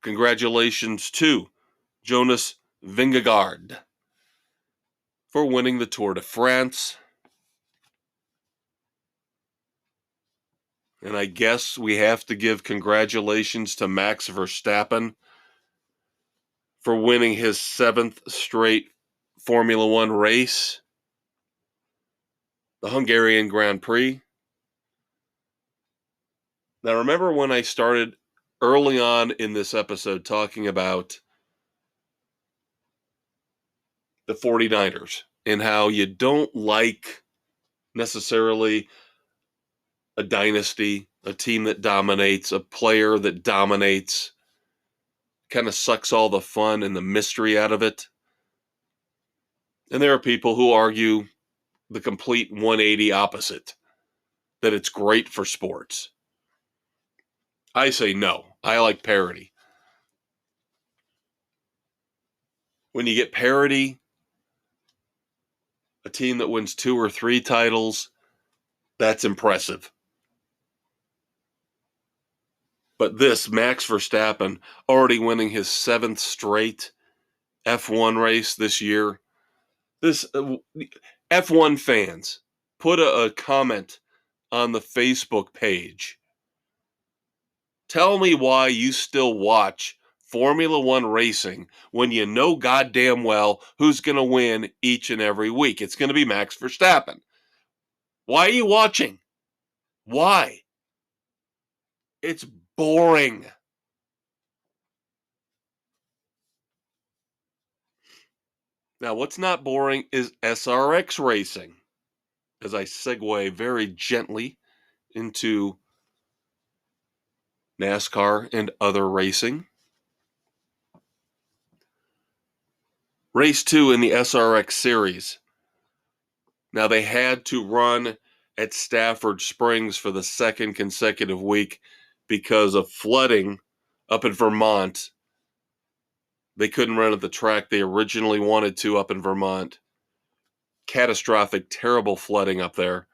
Congratulations to Jonas Vingegaard for winning the Tour de France. And I guess we have to give congratulations to Max Verstappen for winning his 7th straight Formula One race, the Hungarian Grand Prix. Now, remember when I started early on in this episode talking about the 49ers and how you don't like necessarily a dynasty, a team that dominates, a player that dominates, kind of sucks all the fun and the mystery out of it. And there are people who argue the complete 180 opposite, that it's great for sports. I say no. I like parity. When you get parity, a team that wins 2 or 3 titles, that's impressive. But this, Max Verstappen, already winning his 7th straight F1 race this year. This F1 fans, put a comment on the Facebook page. Tell me why you still watch Formula One racing when you know goddamn well who's going to win each and every week. It's going to be Max Verstappen. Why are you watching? Why? It's boring. Now, what's not boring is SRX racing, as I segue very gently into NASCAR and other racing. Race 2 in the SRX series. Now, they had to run at Stafford Springs for the second consecutive week because of flooding up in Vermont. They couldn't run at the track they originally wanted to up in Vermont. Catastrophic, terrible flooding up there.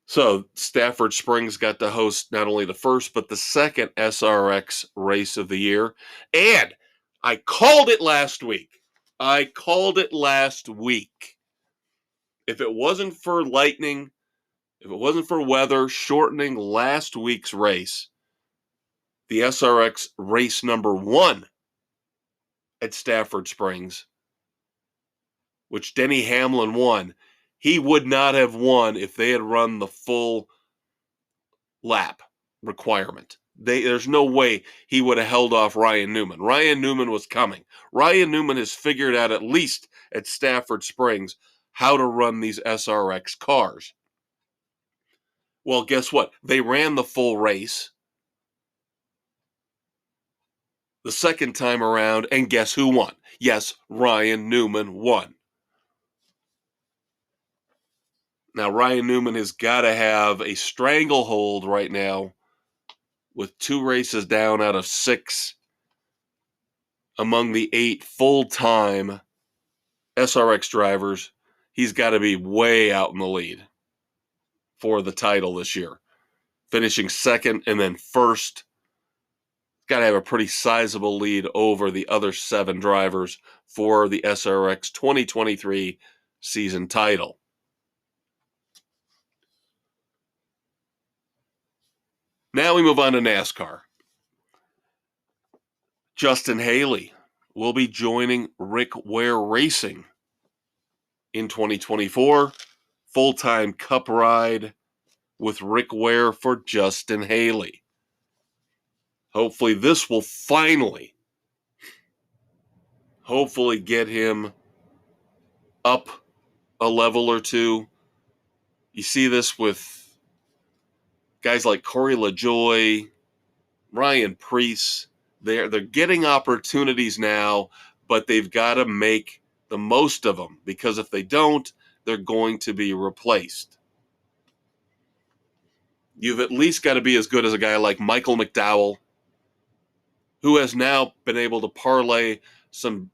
So Stafford Springs got to host not only the first, but the second SRX race of the year. And I called it last week. If it wasn't for lightning, if it wasn't for weather shortening last week's race, the SRX race number 1 at Stafford Springs, which Denny Hamlin won, he would not have won if they had run the full lap requirement. There's no way he would have held off Ryan Newman. Ryan Newman was coming. Ryan Newman has figured out, at least at Stafford Springs, how to run these SRX cars. Well, guess what? They ran the full race the second time around, and guess who won? Yes, Ryan Newman won. Now, Ryan Newman has got to have a stranglehold right now with 2 races down out of 6 among the 8 full-time SRX drivers. He's got to be way out in the lead for the title this year. Finishing second and then first. Got to have a pretty sizable lead over the other 7 drivers for the SRX 2023 season title. Now we move on to NASCAR. Justin Haley will be joining Rick Ware Racing in 2024. Full-time Cup ride with Rick Ware for Justin Haley. Hopefully this will finally get him up a level or two. You see this with guys like Corey LaJoie, Ryan Preece. They're getting opportunities now, but they've got to make the most of them, because if they don't, they're going to be replaced. You've at least got to be as good as a guy like Michael McDowell, who has now been able to parlay some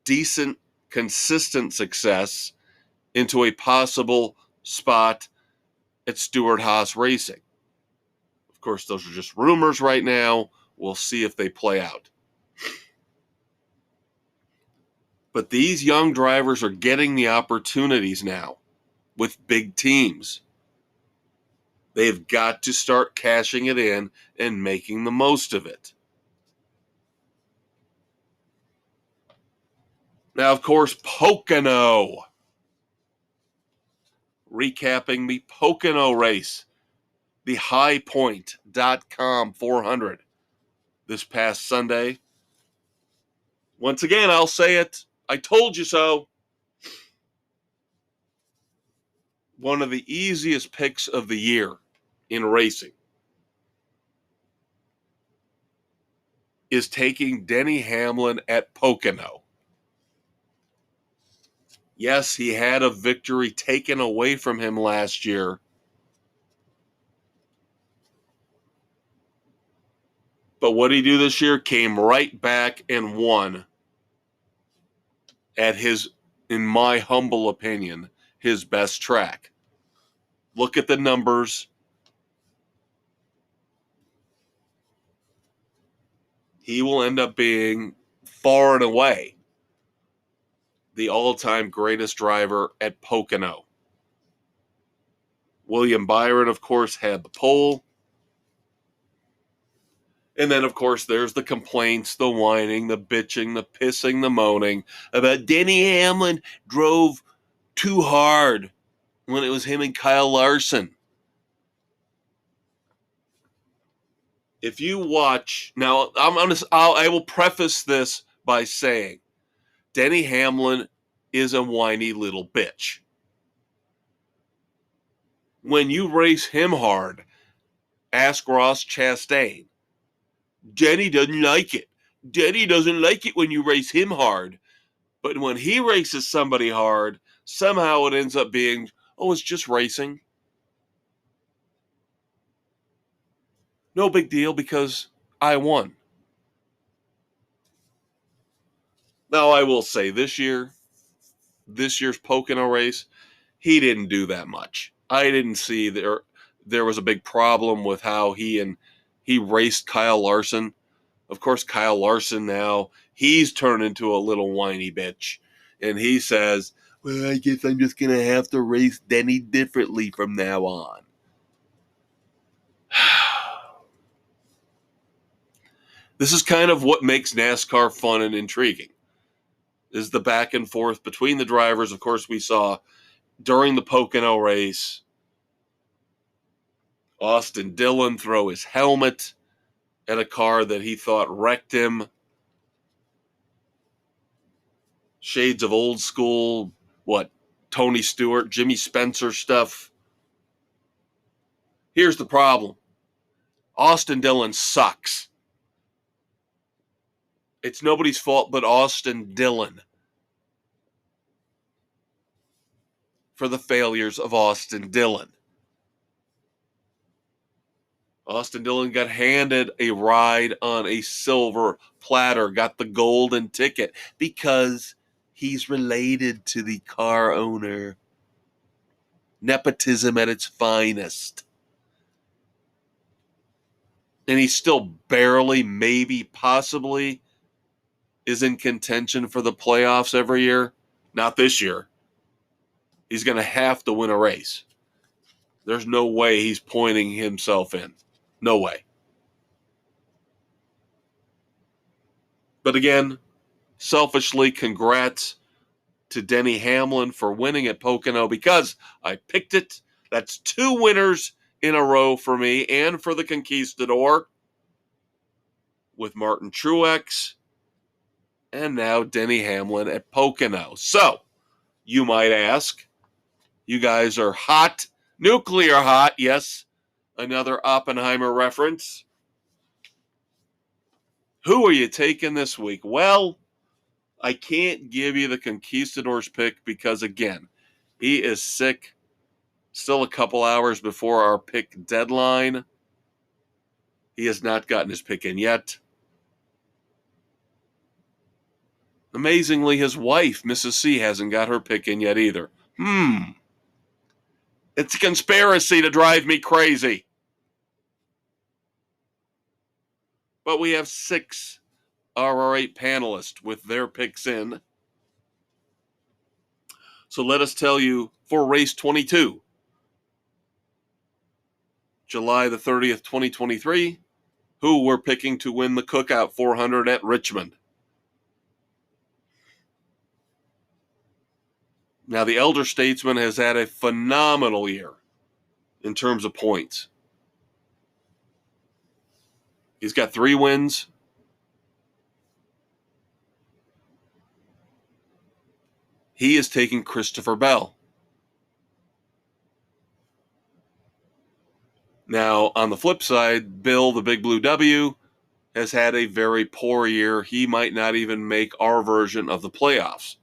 decent, consistent success into a possible spot at Stewart-Haas Racing. Of course, those are just rumors right now. We'll see if they play out. But these young drivers are getting the opportunities now with big teams. They've got to start cashing it in and making the most of it. Now, of course, Pocono. Recapping the Pocono race, the highpoint.com 400 this past Sunday. Once again, I'll say it. I told you so. One of the easiest picks of the year in racing is taking Denny Hamlin at Pocono. Yes, he had a victory taken away from him last year. But what did he do this year? Came right back and won at his, in my humble opinion, his best track. Look at the numbers. He will end up being far and away the all-time greatest driver at Pocono. William Byron, of course, had the pole. And then, of course, there's the complaints, the whining, the bitching, the pissing, the moaning about Denny Hamlin drove too hard when it was him and Kyle Larson. If you watch, now I will preface this by saying, Denny Hamlin is a whiny little bitch. When you race him hard, ask Ross Chastain. Denny doesn't like it. Denny doesn't like it when you race him hard. But when he races somebody hard, somehow it ends up being, oh, it's just racing. No big deal because I won. Now, I will say this year's Pocono race, he didn't do that much. I didn't see there was a big problem with how he raced Kyle Larson. Of course, Kyle Larson now, he's turned into a little whiny bitch. And he says, well, I guess I'm just going to have to race Denny differently from now on. This is kind of what makes NASCAR fun and intriguing, is the back and forth between the drivers. Of course, we saw during the Pocono race, Austin Dillon throw his helmet at a car that he thought wrecked him. Shades of old school, Tony Stewart, Jimmy Spencer stuff. Here's the problem. Austin Dillon sucks. It's nobody's fault but Austin Dillon for the failures of Austin Dillon. Austin Dillon got handed a ride on a silver platter, got the golden ticket because he's related to the car owner. Nepotism at its finest. And he still barely, maybe, possibly is in contention for the playoffs every year. Not this year. He's going to have to win a race. There's no way he's pointing himself in. No way. But again, selfishly, congrats to Denny Hamlin for winning at Pocono because I picked it. That's 2 winners in a row for me and for the Conquistador with Martin Truex and now Denny Hamlin at Pocono. So, you might ask, you guys are hot, nuclear hot, yes, another Oppenheimer reference. Who are you taking this week? Well, I can't give you the Conquistadors pick because, again, he is sick. Still a couple hours before our pick deadline. He has not gotten his pick in yet. Amazingly, his wife, Mrs. C, hasn't got her pick in yet either. It's a conspiracy to drive me crazy. But we have 6 RR8 panelists with their picks in. So let us tell you for race 22, July the 30th, 2023, who we're picking to win the Cookout 400 at Richmond. Now, the elder statesman has had a phenomenal year in terms of points. He's got 3 wins. He is taking Christopher Bell. Now, on the flip side, Bill, the Big Blue W, has had a very poor year. He might not even make our version of the playoffs.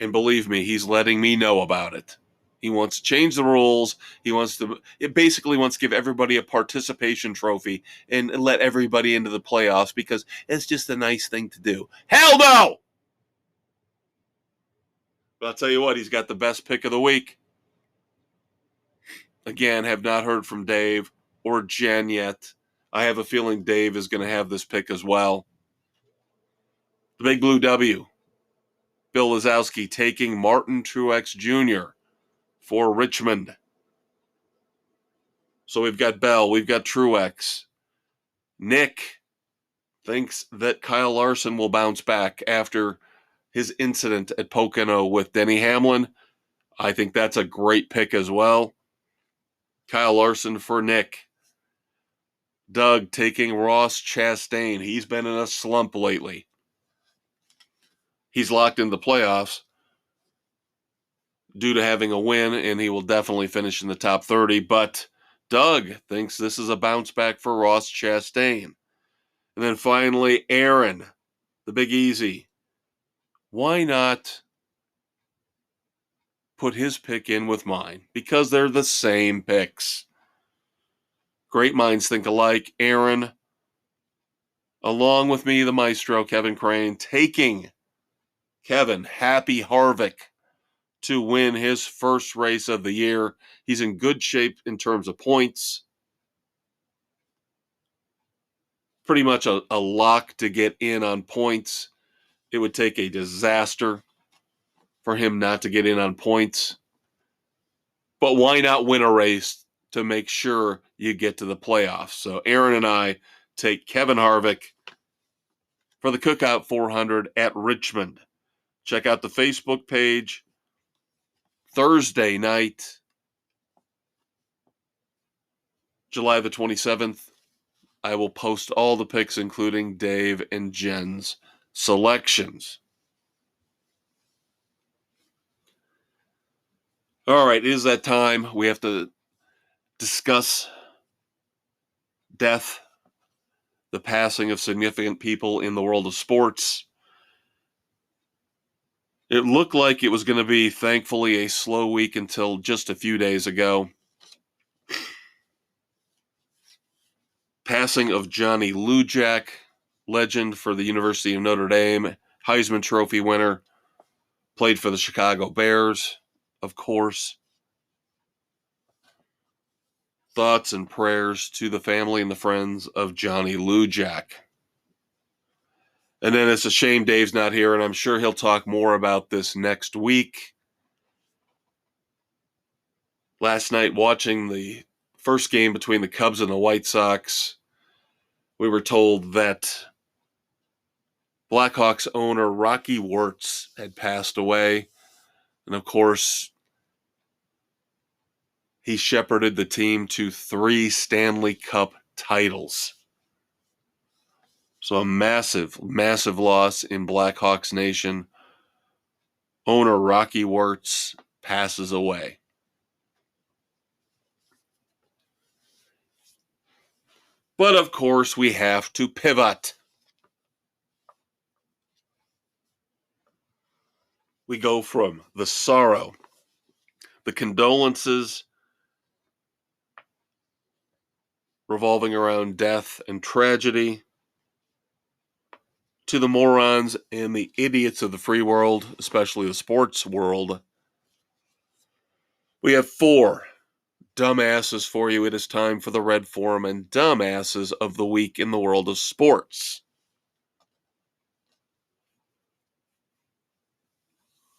And believe me, he's letting me know about it. He wants to change the rules. It basically wants to give everybody a participation trophy and let everybody into the playoffs because it's just a nice thing to do. Hell no! But I'll tell you what, he's got the best pick of the week. Again, have not heard from Dave or Jen yet. I have a feeling Dave is going to have this pick as well. The Big Blue W, Bill Lazowski taking Martin Truex Jr. for Richmond. So we've got Bell, we've got Truex. Nick thinks that Kyle Larson will bounce back after his incident at Pocono with Denny Hamlin. I think that's a great pick as well. Kyle Larson for Nick. Doug taking Ross Chastain. He's been in a slump lately. he's locked into the playoffs due to having a win, and he will definitely finish in the top 30. But Doug thinks this is a bounce back for Ross Chastain. And then finally, Aaron, the Big Easy. Why not put his pick in with mine? Because they're the same picks. Great minds think alike. Aaron, along with me, the Maestro, Kevin Crane, taking Kevin Happy Harvick to win his first race of the year. He's in good shape in terms of points. Pretty much a lock to get in on points. It would take a disaster for him not to get in on points. But why not win a race to make sure you get to the playoffs? So Aaron and I take Kevin Harvick for the Cookout 400 at Richmond. Check out the Facebook page. Thursday night, July the 27th, I will post all the picks, including Dave and Jen's selections. All right, it is that time. We have to discuss death, the passing of significant people in the world of sports. It looked like it was going to be, thankfully, a slow week until just a few days ago. Passing of Johnny Lujack, legend for the University of Notre Dame, Heisman Trophy winner, played for the Chicago Bears, of course. Thoughts and prayers to the family and the friends of Johnny Lujack. And then it's a shame Dave's not here, and I'm sure he'll talk more about this next week. Last night, watching the first game between the Cubs and the White Sox, we were told that Blackhawks owner Rocky Wirtz had passed away. And of course, he shepherded the team to 3 Stanley Cup titles. So a massive, massive loss in Blackhawks Nation. Owner Rocky Wirtz passes away. But of course, we have to pivot. We go from the sorrow, the condolences revolving around death and tragedy, to the morons and the idiots of the free world, especially the sports world. We have 4 dumbasses for you. It is time for the Red Forum and dumbasses of the week in the world of sports.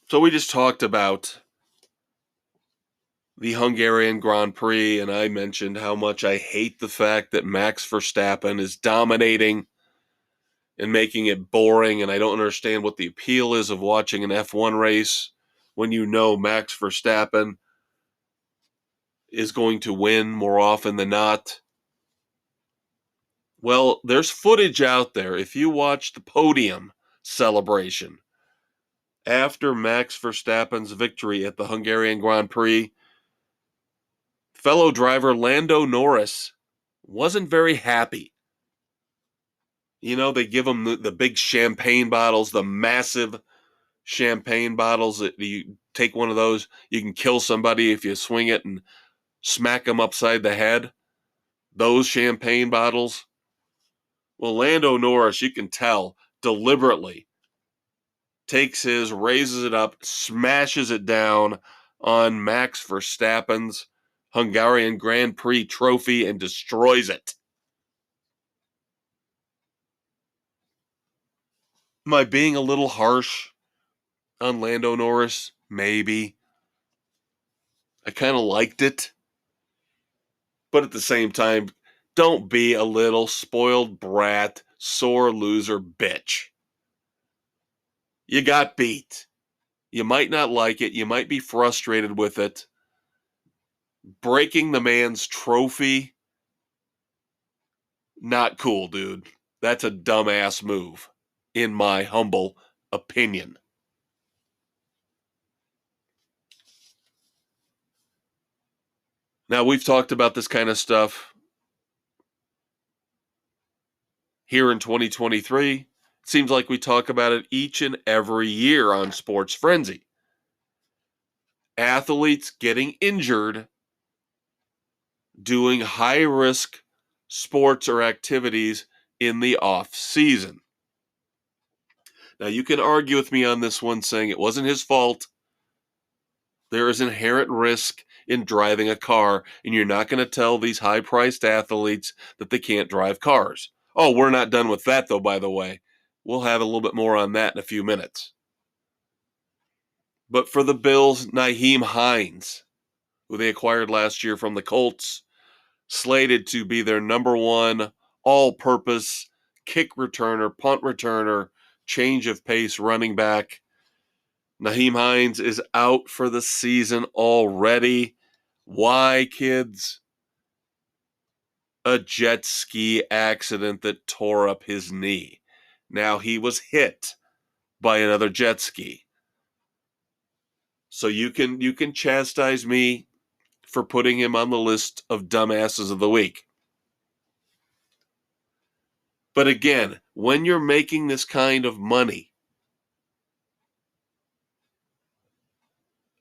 So we just talked about the Hungarian Grand Prix, and I mentioned how much I hate the fact that Max Verstappen is dominating and making it boring, and I don't understand what the appeal is of watching an F1 race when you know Max Verstappen is going to win more often than not. Well, there's footage out there. If you watch the podium celebration after Max Verstappen's victory at the Hungarian Grand Prix, fellow driver Lando Norris wasn't very happy. You know, they give him the big champagne bottles, the massive champagne bottles that you take one of those, you can kill somebody if you swing it and smack them upside the head. Those champagne bottles. Well, Lando Norris, you can tell, deliberately takes his, raises it up, smashes it down on Max Verstappen's Hungarian Grand Prix trophy and destroys it. Am I being a little harsh on Lando Norris? Maybe. I kind of liked it. But at the same time, don't be a little spoiled brat, sore loser bitch. You got beat. You might not like it. You might be frustrated with it. Breaking the man's trophy, not cool, dude. That's a dumbass move, in my humble opinion. Now, we've talked about this kind of stuff here in 2023. It seems like we talk about it each and every year on Sports Frenzy. Athletes getting injured doing high-risk sports or activities in the off-season. Now, you can argue with me on this one, saying it wasn't his fault. There is inherent risk in driving a car, and you're not going to tell these high-priced athletes that they can't drive cars. Oh, we're not done with that, though, by the way. We'll have a little bit more on that in a few minutes. But for the Bills, Nyheim Hines, who they acquired last year from the Colts, slated to be their number one all-purpose kick returner, punt returner, change of pace running back. Nyheim Hines is out for the season already. Why, kids? A jet ski accident that tore up his knee. Now, he was hit by another jet ski. So you can chastise me for putting him on the list of dumbasses of the week. But again, when you're making this kind of money,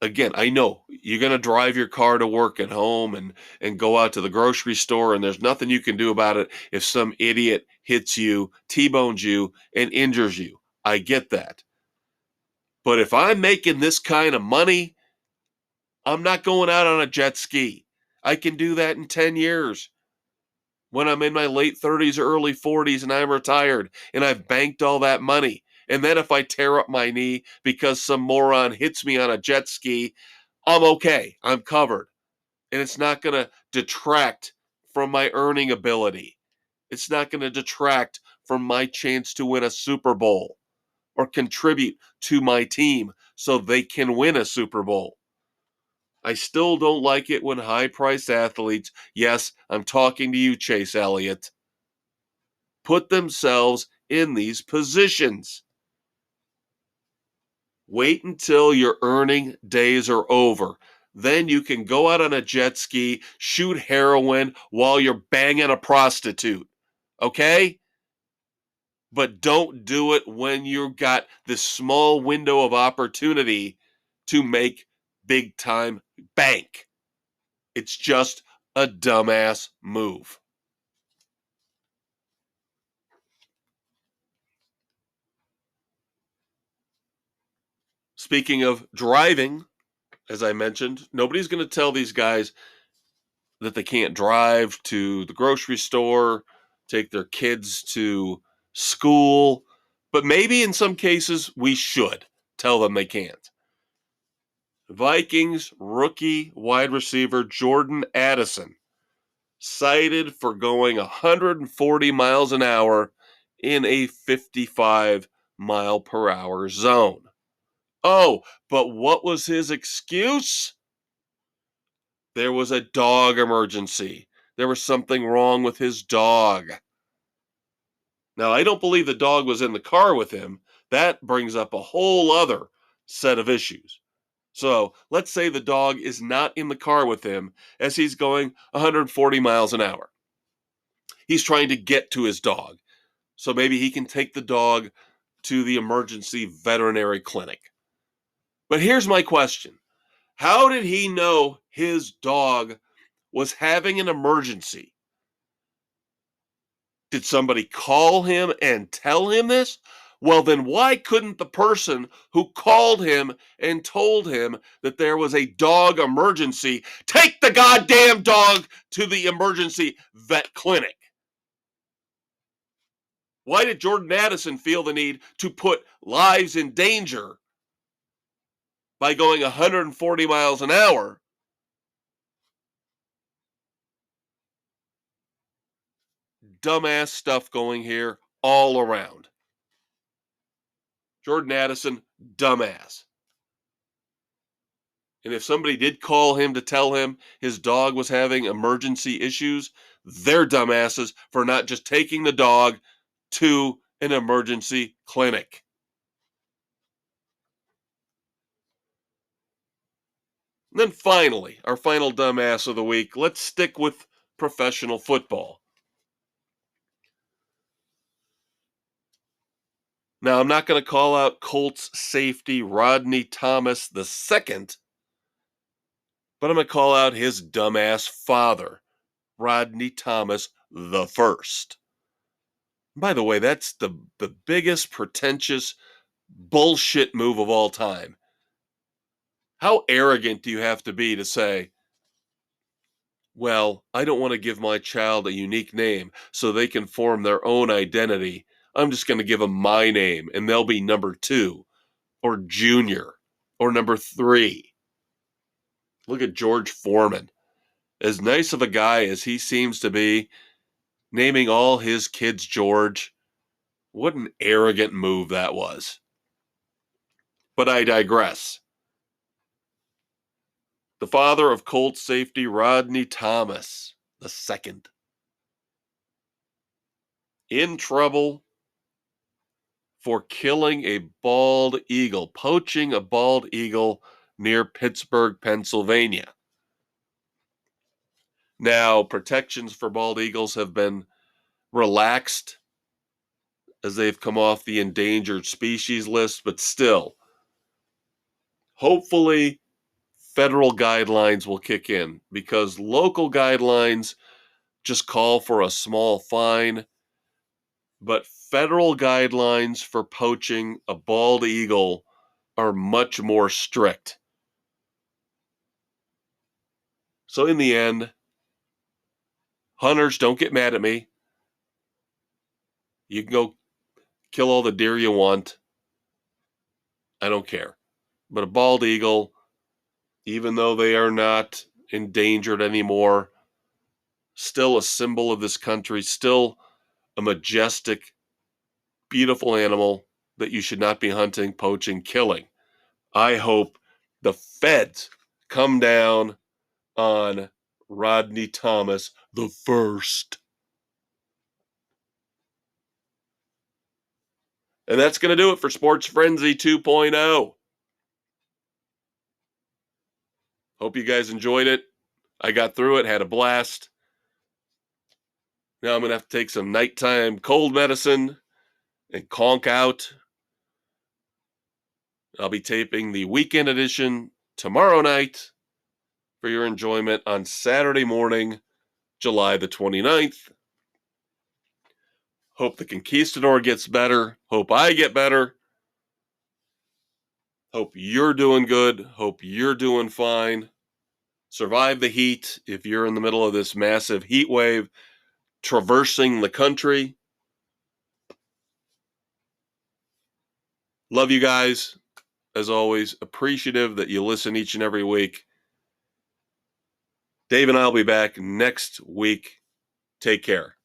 again, I know you're going to drive your car to work and home and go out to the grocery store, and there's nothing you can do about it if some idiot hits you, T-bones you, and injures you. I get that. But if I'm making this kind of money, I'm not going out on a jet ski. I can do that in 10 years. When I'm in my late 30s or early 40s and I'm retired and I've banked all that money. And then if I tear up my knee because some moron hits me on a jet ski, I'm okay. I'm covered. And it's not going to detract from my earning ability. It's not going to detract from my chance to win a Super Bowl or contribute to my team so they can win a Super Bowl. I still don't like it when high-priced athletes, yes, I'm talking to you, Chase Elliott, put themselves in these positions. Wait until your earning days are over. Then you can go out on a jet ski, shoot heroin while you're banging a prostitute. Okay? But don't do it when you've got this small window of opportunity to make big-time bank. It's just a dumbass move. Speaking of driving, as I mentioned, nobody's going to tell these guys that they can't drive to the grocery store, take their kids to school, but maybe in some cases we should tell them they can't. Vikings rookie wide receiver Jordan Addison cited for going 140 miles an hour in a 55 mile per hour zone. Oh, but what was his excuse? There was a dog emergency. There was something wrong with his dog. Now, I don't believe the dog was in the car with him. That brings up a whole other set of issues. So let's say the dog is not in the car with him as he's going 140 miles an hour. He's trying to get to his dog. So maybe he can take the dog to the emergency veterinary clinic. But here's my question. How did he know his dog was having an emergency? Did somebody call him and tell him this? Well, then why couldn't the person who called him and told him that there was a dog emergency take the goddamn dog to the emergency vet clinic? Why did Jordan Addison feel the need to put lives in danger by going 140 miles an hour? Dumbass stuff going here all around. Jordan Addison, dumbass. And if somebody did call him to tell him his dog was having emergency issues, they're dumbasses for not just taking the dog to an emergency clinic. And then finally, our final dumbass of the week, let's stick with professional football. Now, I'm not going to call out Colts safety Rodney Thomas II, but I'm going to call out his dumbass father, Rodney Thomas I. By the way, that's the biggest pretentious bullshit move of all time. How arrogant do you have to be to say, well, I don't want to give my child a unique name so they can form their own identity. I'm just going to give them my name and they'll be number 2 or junior or number 3. Look at George Foreman. As nice of a guy as he seems to be, naming all his kids George, what an arrogant move that was. But I digress. The father of Colts safety Rodney Thomas II. In trouble for killing a bald eagle, poaching a bald eagle near Pittsburgh, Pennsylvania. Now, protections for bald eagles have been relaxed as they've come off the endangered species list, but still, hopefully, federal guidelines will kick in because local guidelines just call for a small fine, but federal guidelines for poaching a bald eagle are much more strict. So in the end, hunters, don't get mad at me. You can go kill all the deer you want. I don't care. But a bald eagle, even though they are not endangered anymore, still a symbol of this country, still a majestic, beautiful animal that you should not be hunting, poaching, killing. I hope the feds come down on Rodney Thomas I. And that's going to do it for Sports Frenzy 2.0. Hope you guys enjoyed it. I got through it, had a blast. Now I'm going to have to take some nighttime cold medicine and conk out. I'll be taping the weekend edition tomorrow night for your enjoyment on Saturday morning, July the 29th. Hope the Conquistador gets better. Hope I get better. Hope you're doing good. Hope you're doing fine. Survive the heat if you're in the middle of this massive heat wave traversing the country. Love you guys. As always, appreciative that you listen each and every week. Dave and I will be back next week. Take care.